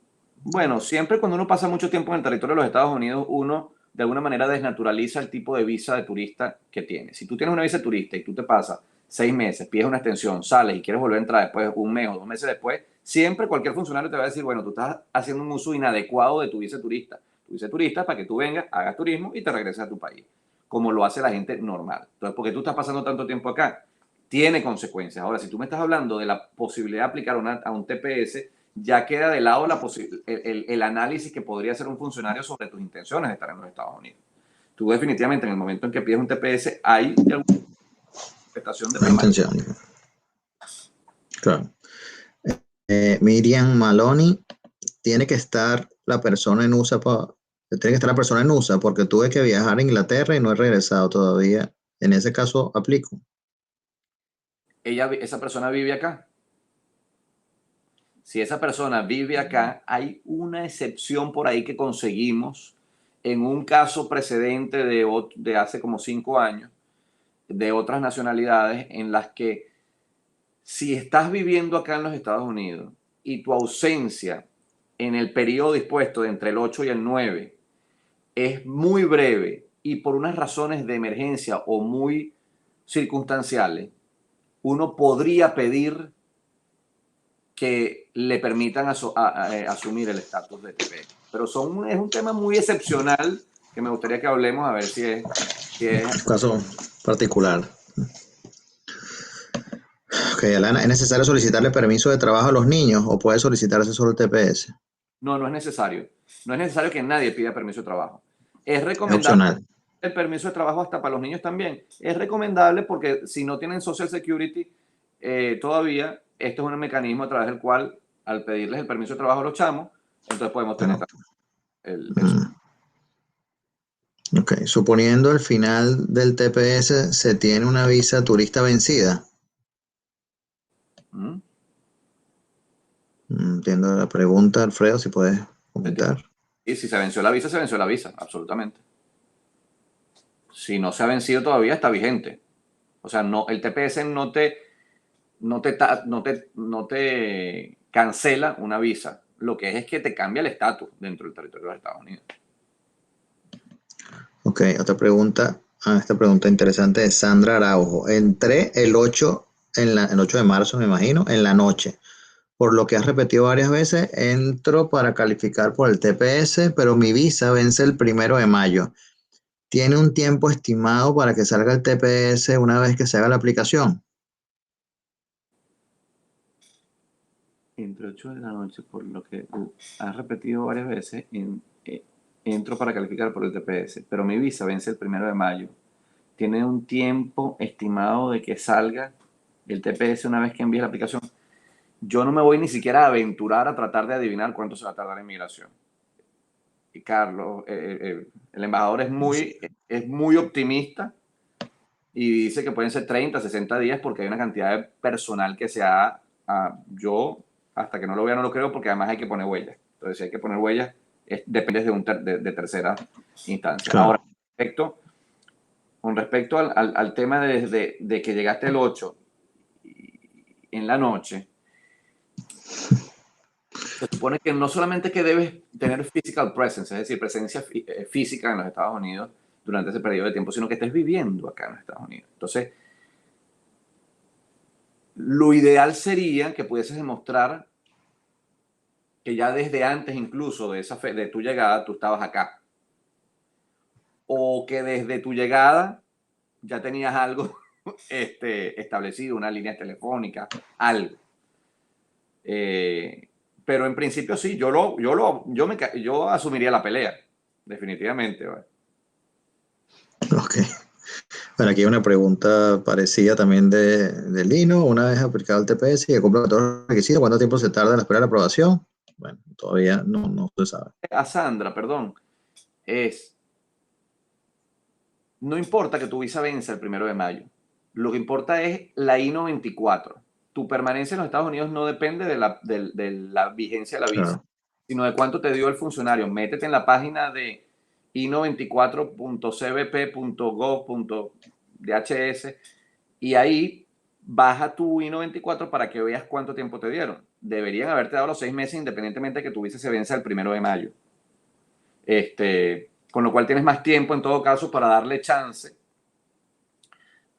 Bueno, siempre cuando uno pasa mucho tiempo en el territorio de los Estados Unidos, uno de alguna manera desnaturaliza el tipo de visa de turista que tiene. Si tú tienes una visa de turista y tú te pasas 6 meses, pides una extensión, sales y quieres volver a entrar después, un mes o 2 meses después, siempre cualquier funcionario te va a decir, bueno, tú estás haciendo un uso inadecuado de tu visa de turista. Tu visa de turista es para que tú vengas, hagas turismo y te regreses a tu país, como lo hace la gente normal. Entonces, ¿por qué tú estás pasando tanto tiempo acá? Tiene consecuencias. Ahora, si tú me estás hablando de la posibilidad de aplicar a un TPS, ya queda de lado el análisis que podría hacer un funcionario sobre tus intenciones de estar en los Estados Unidos. Tú definitivamente en el momento en que pides un TPS hay alguna manifestación de La permanencia. intención. Claro. Miriam Maloney, tiene que estar la persona en USA, tiene que estar la persona en USA porque tuve que viajar a Inglaterra y no he regresado todavía. En ese caso, aplico. Esa persona vive acá. Si esa persona vive acá, hay una excepción por ahí que conseguimos en un caso precedente de hace como 5 años de otras nacionalidades en las que si estás viviendo acá en los Estados Unidos y tu ausencia en el periodo dispuesto de entre el 8 y el 9 es muy breve y por unas razones de emergencia o muy circunstanciales, uno podría pedir que le permitan asumir el estatus de TPS. Pero es un tema muy excepcional que me gustaría que hablemos a ver si es. Caso particular. Ok, Alana, ¿es necesario solicitarle permiso de trabajo a los niños o puede solicitarse solo el TPS? No, no es necesario. No es necesario que nadie pida permiso de trabajo. Es Es recomendable opcional. el permiso de trabajo hasta para los niños también. Es recomendable porque si no tienen Social Security todavía, esto es un mecanismo a través del cual, al pedirles el permiso de trabajo a los chamos, entonces podemos tener el Ok, suponiendo el final del TPS, ¿se tiene una visa turista vencida? ¿Mm? Entiendo la pregunta, Alfredo, si puedes comentar. Y si se venció la visa, se venció la visa, absolutamente. Si no se ha vencido todavía, está vigente. O sea, no, el TPS no te cancela una visa. Lo que es que te cambia el estatus dentro del territorio de los Estados Unidos. Ok, otra pregunta. Esta pregunta interesante de Sandra Araujo. Entré el 8, el 8 de marzo, me imagino, en la noche. Por lo que has repetido varias veces, entro para calificar por el TPS, pero mi visa vence el 1 de mayo. ¿Tiene un tiempo estimado para que salga el TPS una vez que se haga la aplicación? Entre 8 de la noche, por lo que has repetido varias veces, entro para calificar por el TPS, pero mi visa vence el 1 de mayo. Tiene un tiempo estimado de que salga el TPS una vez que envíes la aplicación. Yo no me voy ni siquiera a aventurar a tratar de adivinar cuánto se va a tardar en migración. Y Carlos, el embajador es muy optimista y dice que pueden ser 30, 60 días porque hay una cantidad de personal que yo hasta que no lo vea no lo creo porque además hay que poner huellas. Entonces si hay que poner huellas, depende de tercera instancia. Claro. Ahora, con respecto al tema de que llegaste el 8 en la noche, se supone que no solamente que debes tener physical presence, es decir, presencia física en los Estados Unidos durante ese periodo de tiempo, sino que estés viviendo acá en los Estados Unidos. Entonces, lo ideal sería que pudieses demostrar que ya desde antes incluso de tu llegada tú estabas acá. O que desde tu llegada ya tenías algo establecido, una línea telefónica, algo. Pero en principio sí, yo asumiría la pelea, definitivamente. ¿Vale? Ok. Bueno, aquí hay una pregunta parecida también de Lino. Una vez aplicado el TPS y que cumple todos los requisitos, ¿cuánto tiempo se tarda en esperar la aprobación? Bueno, todavía no se sabe. A Sandra, perdón, no importa que tu visa vence el 1 de mayo, lo que importa es la I-94. Tu permanencia en los Estados Unidos no depende de la vigencia de la visa, Claro. sino de cuánto te dio el funcionario. Métete en la página de i94.cbp.gov.dhs y ahí baja tu I-94 para que veas cuánto tiempo te dieron. Deberían haberte dado los 6 meses independientemente de que tu visa se vence el 1 de mayo. Con lo cual tienes más tiempo en todo caso para darle chance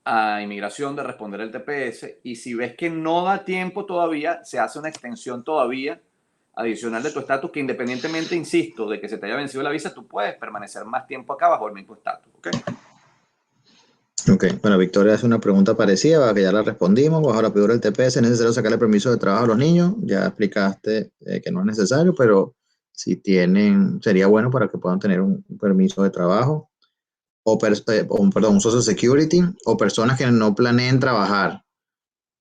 a inmigración de responder el TPS y si ves que no da tiempo todavía, se hace una extensión todavía adicional de tu estatus que independientemente, insisto, de que se te haya vencido la visa, tú puedes permanecer más tiempo acá bajo el mismo estatus. ¿Okay? Ok, bueno, Victoria hace una pregunta parecida, que ya la respondimos. Bajo la figura del TPS, ¿es necesario sacarle permiso de trabajo a los niños? Ya explicaste que no es necesario, pero si tienen, sería bueno para que puedan tener un permiso de trabajo perdón, un Social Security o personas que no planeen trabajar.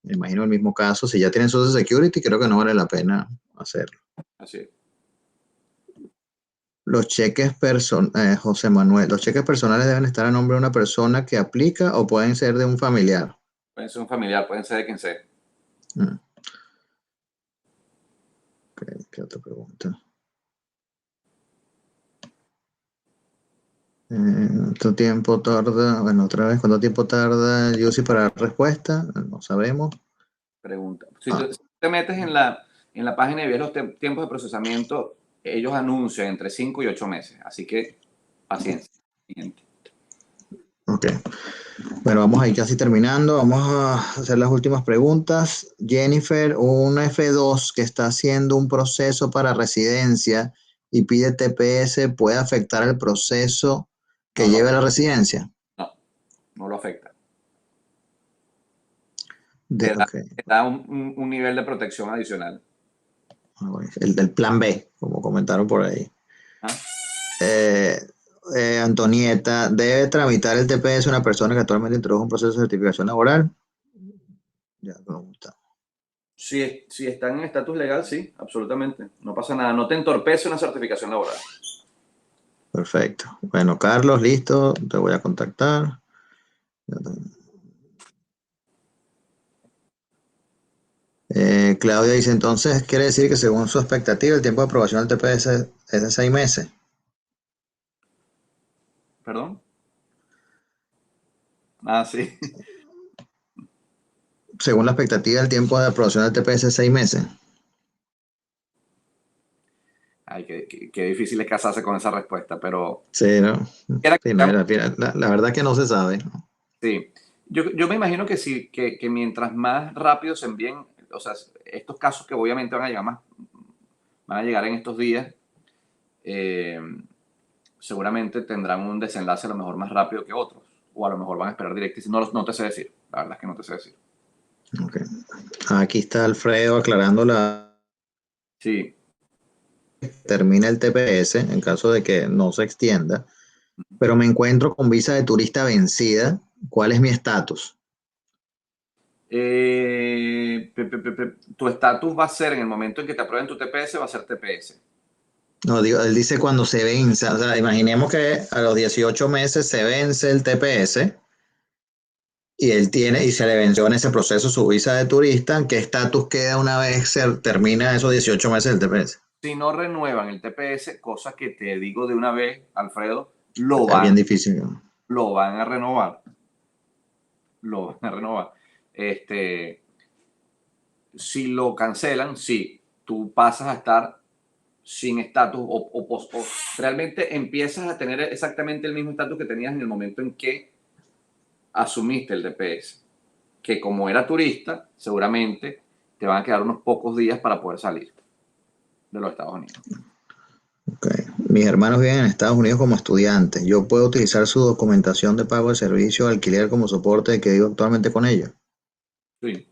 Me imagino el mismo caso. Si ya tienen Social Security, creo que no vale la pena hacerlo. Así es. Los cheques José Manuel, ¿los cheques personales deben estar a nombre de una persona que aplica o pueden ser de un familiar? Pueden ser un familiar, pueden ser de quien sea. Mm, ok, ¿qué otra pregunta? ¿Cuánto tiempo tarda? Bueno, otra vez, ¿cuánto tiempo tarda Yusi para dar respuesta? No sabemos. Pregunta. Si Ah, tú te metes en la página y ves los tiempos de procesamiento, ellos anuncian entre 5 y 8 meses. Así que paciencia. Siguiente. ok. Bueno, vamos ahí casi terminando. Vamos a hacer las últimas preguntas. Jennifer, un F2 que está haciendo un proceso para residencia y pide TPS, ¿puede afectar el proceso No, que lleve a la residencia? no, no lo afecta. Ok. Te da un nivel de protección adicional. Bueno, el del plan B, como comentaron por ahí. ¿Ah? Eh, Antonieta, ¿debe tramitar el TPS una persona que actualmente introdujo un proceso de certificación laboral? Ya pregunta. Si están en estatus legal, sí, absolutamente. No pasa nada. No te entorpece una certificación laboral. Perfecto. Bueno, Carlos, listo. Te voy a contactar. Claudia dice, entonces, quiere decir que según su expectativa, el tiempo de aprobación del TPS es de 6 meses. ¿Perdón? Ah, sí. Según la expectativa, el tiempo de aprobación del TPS es 6 meses. Ay, qué difícil es casarse con esa respuesta, pero Sí, ¿no? era Sí, no, la verdad que no se sabe. sí. Yo me imagino que sí, que mientras más rápido se envíen, o sea, estos casos que obviamente van a llegar en estos días, eh, seguramente tendrán un desenlace a lo mejor más rápido que otros, o a lo mejor van a esperar directísimo. No te sé decir, la verdad es que no te sé decir. Ok. Aquí está Alfredo aclarando Sí, termina el TPS en caso de que no se extienda, pero me encuentro con visa de turista vencida. ¿Cuál es mi estatus? tu estatus va a ser en el momento en que te aprueben tu TPS, va a ser TPS. No, digo, él dice cuando se vence, o sea, imaginemos que a los 18 meses se vence el TPS y él tiene y se le venció en ese proceso su visa de turista. ¿Qué estatus queda una vez se termina esos 18 meses del TPS? Si no renuevan el TPS, cosa que te digo de una vez, Alfredo, Es bien difícil, ¿no? lo van a renovar. Lo van a renovar. Este, si lo cancelan, sí, tú pasas a estar sin estatus o realmente empiezas a tener exactamente el mismo estatus que tenías en el momento en que asumiste el DPS. Que como era turista, seguramente te van a quedar unos pocos días para poder salir de los Estados Unidos. Okay. Mis hermanos viven en Estados Unidos como estudiantes. ¿Yo puedo utilizar su documentación de pago de servicio de alquiler como soporte de que vivo actualmente con ellos? Sí.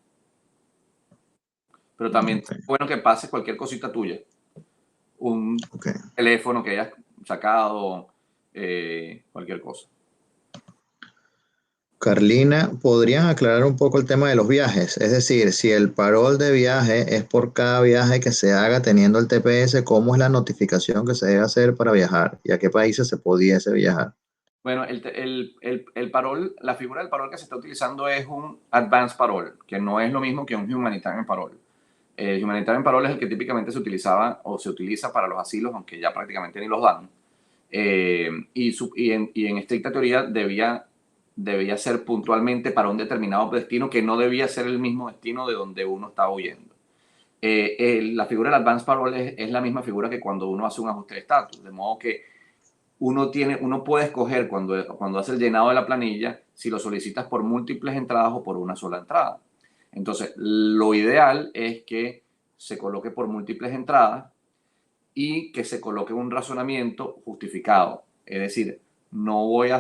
Pero también es Okay. bueno que pase cualquier cosita tuya. Un Okay. teléfono que hayas sacado, cualquier cosa. Carlina, ¿podrían aclarar un poco el tema de los viajes? Es decir, si el parol de viaje es por cada viaje que se haga teniendo el TPS, ¿cómo es la notificación que se debe hacer para viajar? ¿Y a qué países se pudiese viajar? Bueno, el parol, la figura del parol que se está utilizando es un advanced parol, que no es lo mismo que un humanitarian parol. El humanitarian parol es el que típicamente se utilizaba o se utiliza para los asilos, aunque ya prácticamente ni los dan. Y en estricta teoría debía ser puntualmente para un determinado destino que no debía ser el mismo destino de donde uno estaba huyendo. La figura del advance parole es la misma figura que cuando uno hace un ajuste de estatus, de modo que uno puede escoger cuando hace el llenado de la planilla si lo solicitas por múltiples entradas o por una sola entrada. Entonces, lo ideal es que se coloque por múltiples entradas y que se coloque un razonamiento justificado. Es decir, no voy a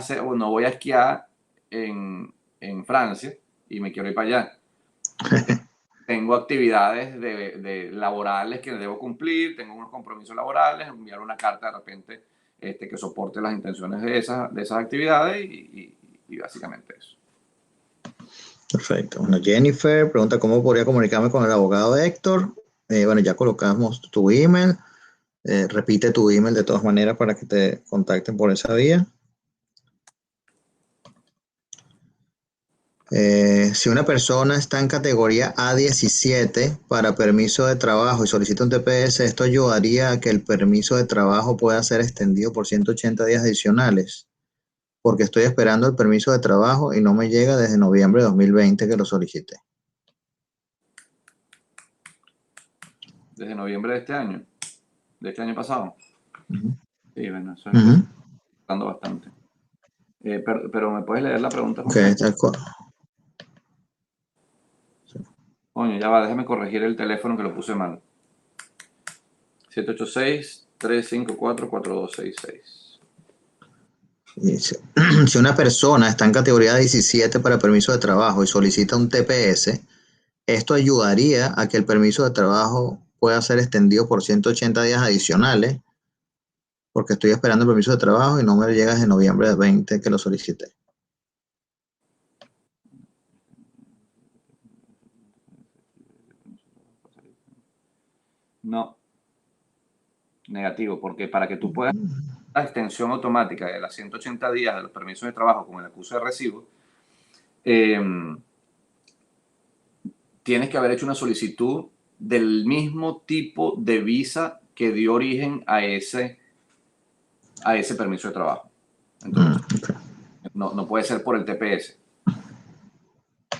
esquiar en Francia y me quiero ir para allá. Tengo actividades laborales que debo cumplir, tengo unos compromisos laborales, enviar una carta de repente que soporte las intenciones de esas actividades y básicamente eso. Perfecto. Bueno, Jennifer pregunta cómo podría comunicarme con el abogado Héctor. Bueno, ya colocamos tu email. Repite tu email de todas maneras para que te contacten por esa vía. Si una persona está en categoría A17 para permiso de trabajo y solicita un TPS, ¿esto ayudaría a que el permiso de trabajo pueda ser extendido por 180 días adicionales? Porque estoy esperando el permiso de trabajo y no me llega desde noviembre de 2020 que lo solicité. Desde noviembre de este año pasado. Uh-huh. Sí, bueno, eso es costando bastante. Pero ¿me puedes leer la pregunta? Okay, Coño, ya va, déjame corregir el teléfono que lo puse mal. 786-354-4266. Si una persona está en categoría 17 para permiso de trabajo y solicita un TPS, esto ayudaría a que el permiso de trabajo pueda ser extendido por 180 días adicionales, porque estoy esperando el permiso de trabajo y no me llega desde noviembre de 20 que lo solicité. No, negativo, porque para que tú puedas la extensión automática de las 180 días de los permisos de trabajo con el acuse de recibo, tienes que haber hecho una solicitud del mismo tipo de visa que dio origen a ese permiso de trabajo. Entonces, no puede ser por el TPS.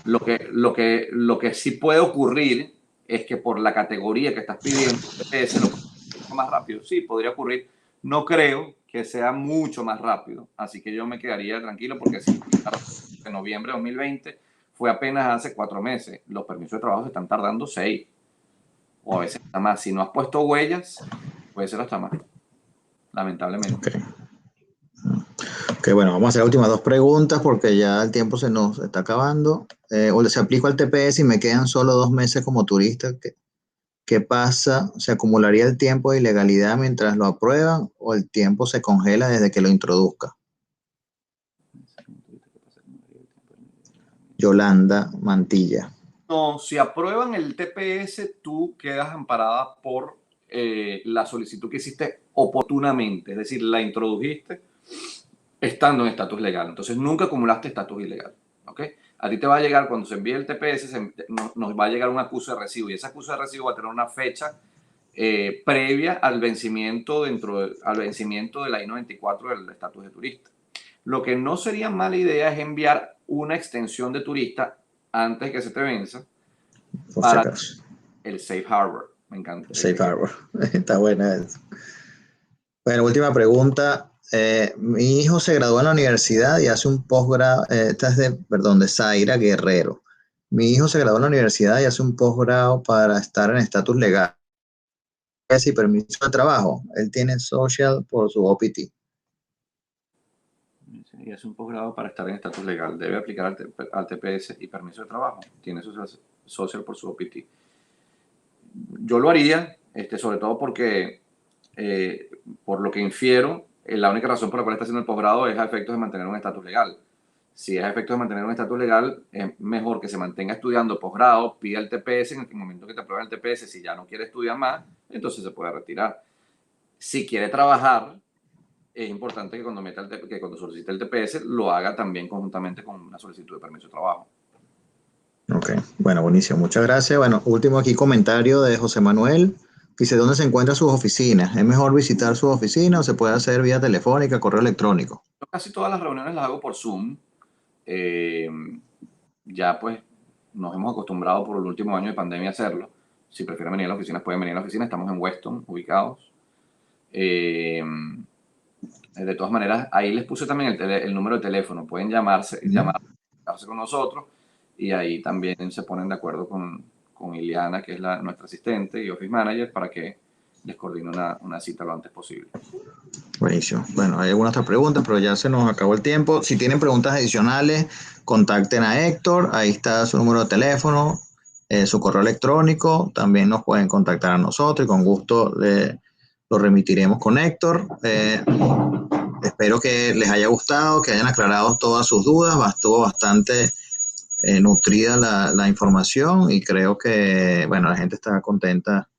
Lo que sí puede ocurrir es que por la categoría que estás pidiendo, el TPS lo puede hacer más rápido. Sí, podría ocurrir. No creo que sea mucho más rápido. Así que yo me quedaría tranquilo porque si en noviembre de 2020 fue apenas hace 4 meses. Los permisos de trabajo se están tardando 6 o a veces hasta más. Si no has puesto huellas, puede ser hasta más, lamentablemente. Ok, bueno, vamos a hacer las últimas 2 preguntas porque ya el tiempo se nos está acabando. O se aplico al TPS y me quedan solo 2 meses como turista. ¿Qué pasa? ¿Se acumularía el tiempo de ilegalidad mientras lo aprueban o el tiempo se congela desde que lo introduzca? Yolanda Mantilla. No, si aprueban el TPS, tú quedas amparada por la solicitud que hiciste oportunamente, es decir, la introdujiste estando en estatus legal. Entonces nunca acumulaste estatus ilegal. ¿Ok? A ti te va a llegar, cuando se envíe el TPS, nos va a llegar un acuse de recibo y ese acuse de recibo va a tener una fecha previa al vencimiento al vencimiento de la I-94 del estatus de turista. Lo que no sería mala idea es enviar una extensión de turista antes que se te venza para el Safe Harbor. Me encanta. Safe Harbor. Está buena eso. Bueno, última pregunta. Mi hijo se graduó en la universidad y hace un posgrado. Esta es de Zaira Guerrero. Mi hijo se graduó en la universidad y hace un posgrado para estar en estatus legal y permiso de trabajo. Él tiene social por su OPT. Y es un posgrado para estar en estatus legal. Debe aplicar al TPS y permiso de trabajo. Tiene social por su OPT. Yo lo haría, sobre todo porque, por lo que infiero, la única razón por la cual está haciendo el posgrado es a efectos de mantener un estatus legal. Si es a efectos de mantener un estatus legal, es mejor que se mantenga estudiando posgrado, pida el TPS, en el momento que te aprueben el TPS, si ya no quiere estudiar más, entonces se puede retirar. Si quiere trabajar, es importante que cuando solicite el TPS lo haga también conjuntamente con una solicitud de permiso de trabajo. Ok, bueno, buenísimo, muchas gracias. Bueno, último aquí comentario de José Manuel. Dice, ¿dónde se encuentran sus oficinas? ¿Es mejor visitar su oficina o se puede hacer vía telefónica, correo electrónico? Yo casi todas las reuniones las hago por Zoom. Ya pues nos hemos acostumbrado por el último año de pandemia a hacerlo. Si prefieren venir a la oficina, pueden venir a la oficina. Estamos en Weston, ubicados. De todas maneras, ahí les puse también el número de teléfono. Pueden llamarse con nosotros y ahí también se ponen de acuerdo con Ileana, que es nuestra asistente y office manager, para que les coordine una cita lo antes posible. Buenísimo. Bueno, hay algunas otras preguntas, pero ya se nos acabó el tiempo. Si tienen preguntas adicionales, contacten a Héctor. Ahí está su número de teléfono, su correo electrónico. También nos pueden contactar a nosotros y con gusto lo remitiremos con Héctor. Espero que les haya gustado, que hayan aclarado todas sus dudas. Estuvo bastante nutrida la información y creo que, bueno, la gente está contenta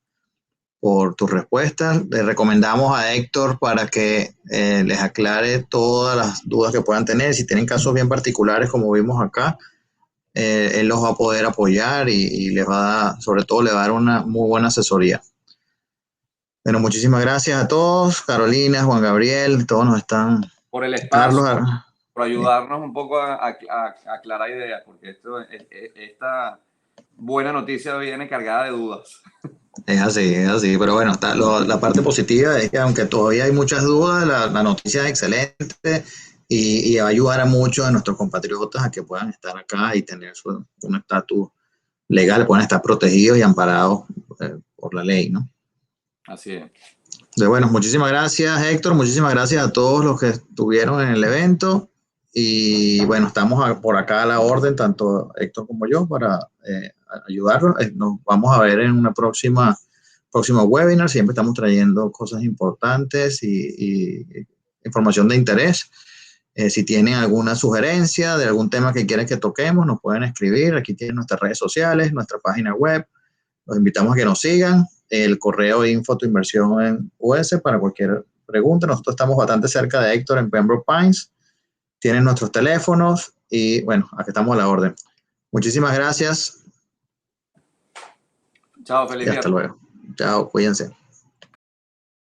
por tus respuestas. Le recomendamos a Héctor para que les aclare todas las dudas que puedan tener. Si tienen casos bien particulares, como vimos acá, él los va a poder apoyar y les va a dar, sobre todo, le va a dar una muy buena asesoría. Bueno, muchísimas gracias a todos. Carolina, Juan Gabriel, todos nos están... Por el espacio, Carlos, por ayudarnos un poco a aclarar ideas, porque esta buena noticia viene cargada de dudas. es así, pero bueno, la parte positiva es que aunque todavía hay muchas dudas, la noticia es excelente y va a ayudar a muchos de nuestros compatriotas a que puedan estar acá y tener un estatus legal, puedan estar protegidos y amparados por la ley, ¿no? Así es. Bueno, muchísimas gracias, Héctor, muchísimas gracias a todos los que estuvieron en el evento y bueno, estamos por acá a la orden, tanto Héctor como yo, para ayudarlos. Nos vamos a ver en una próximo webinar. Siempre estamos trayendo cosas importantes y información de interés. Si tienen alguna sugerencia de algún tema que quieren que toquemos, nos pueden escribir. Aquí tienen nuestras redes sociales, nuestra página web. Los invitamos a que nos sigan. El correo info tu inversión en US para cualquier pregunta. Nosotros estamos bastante cerca de Héctor en Pembroke Pines. Tienen nuestros teléfonos y bueno, aquí estamos a la orden. Muchísimas gracias. Chao, feliz Y día. hasta luego. Chao, cuídense.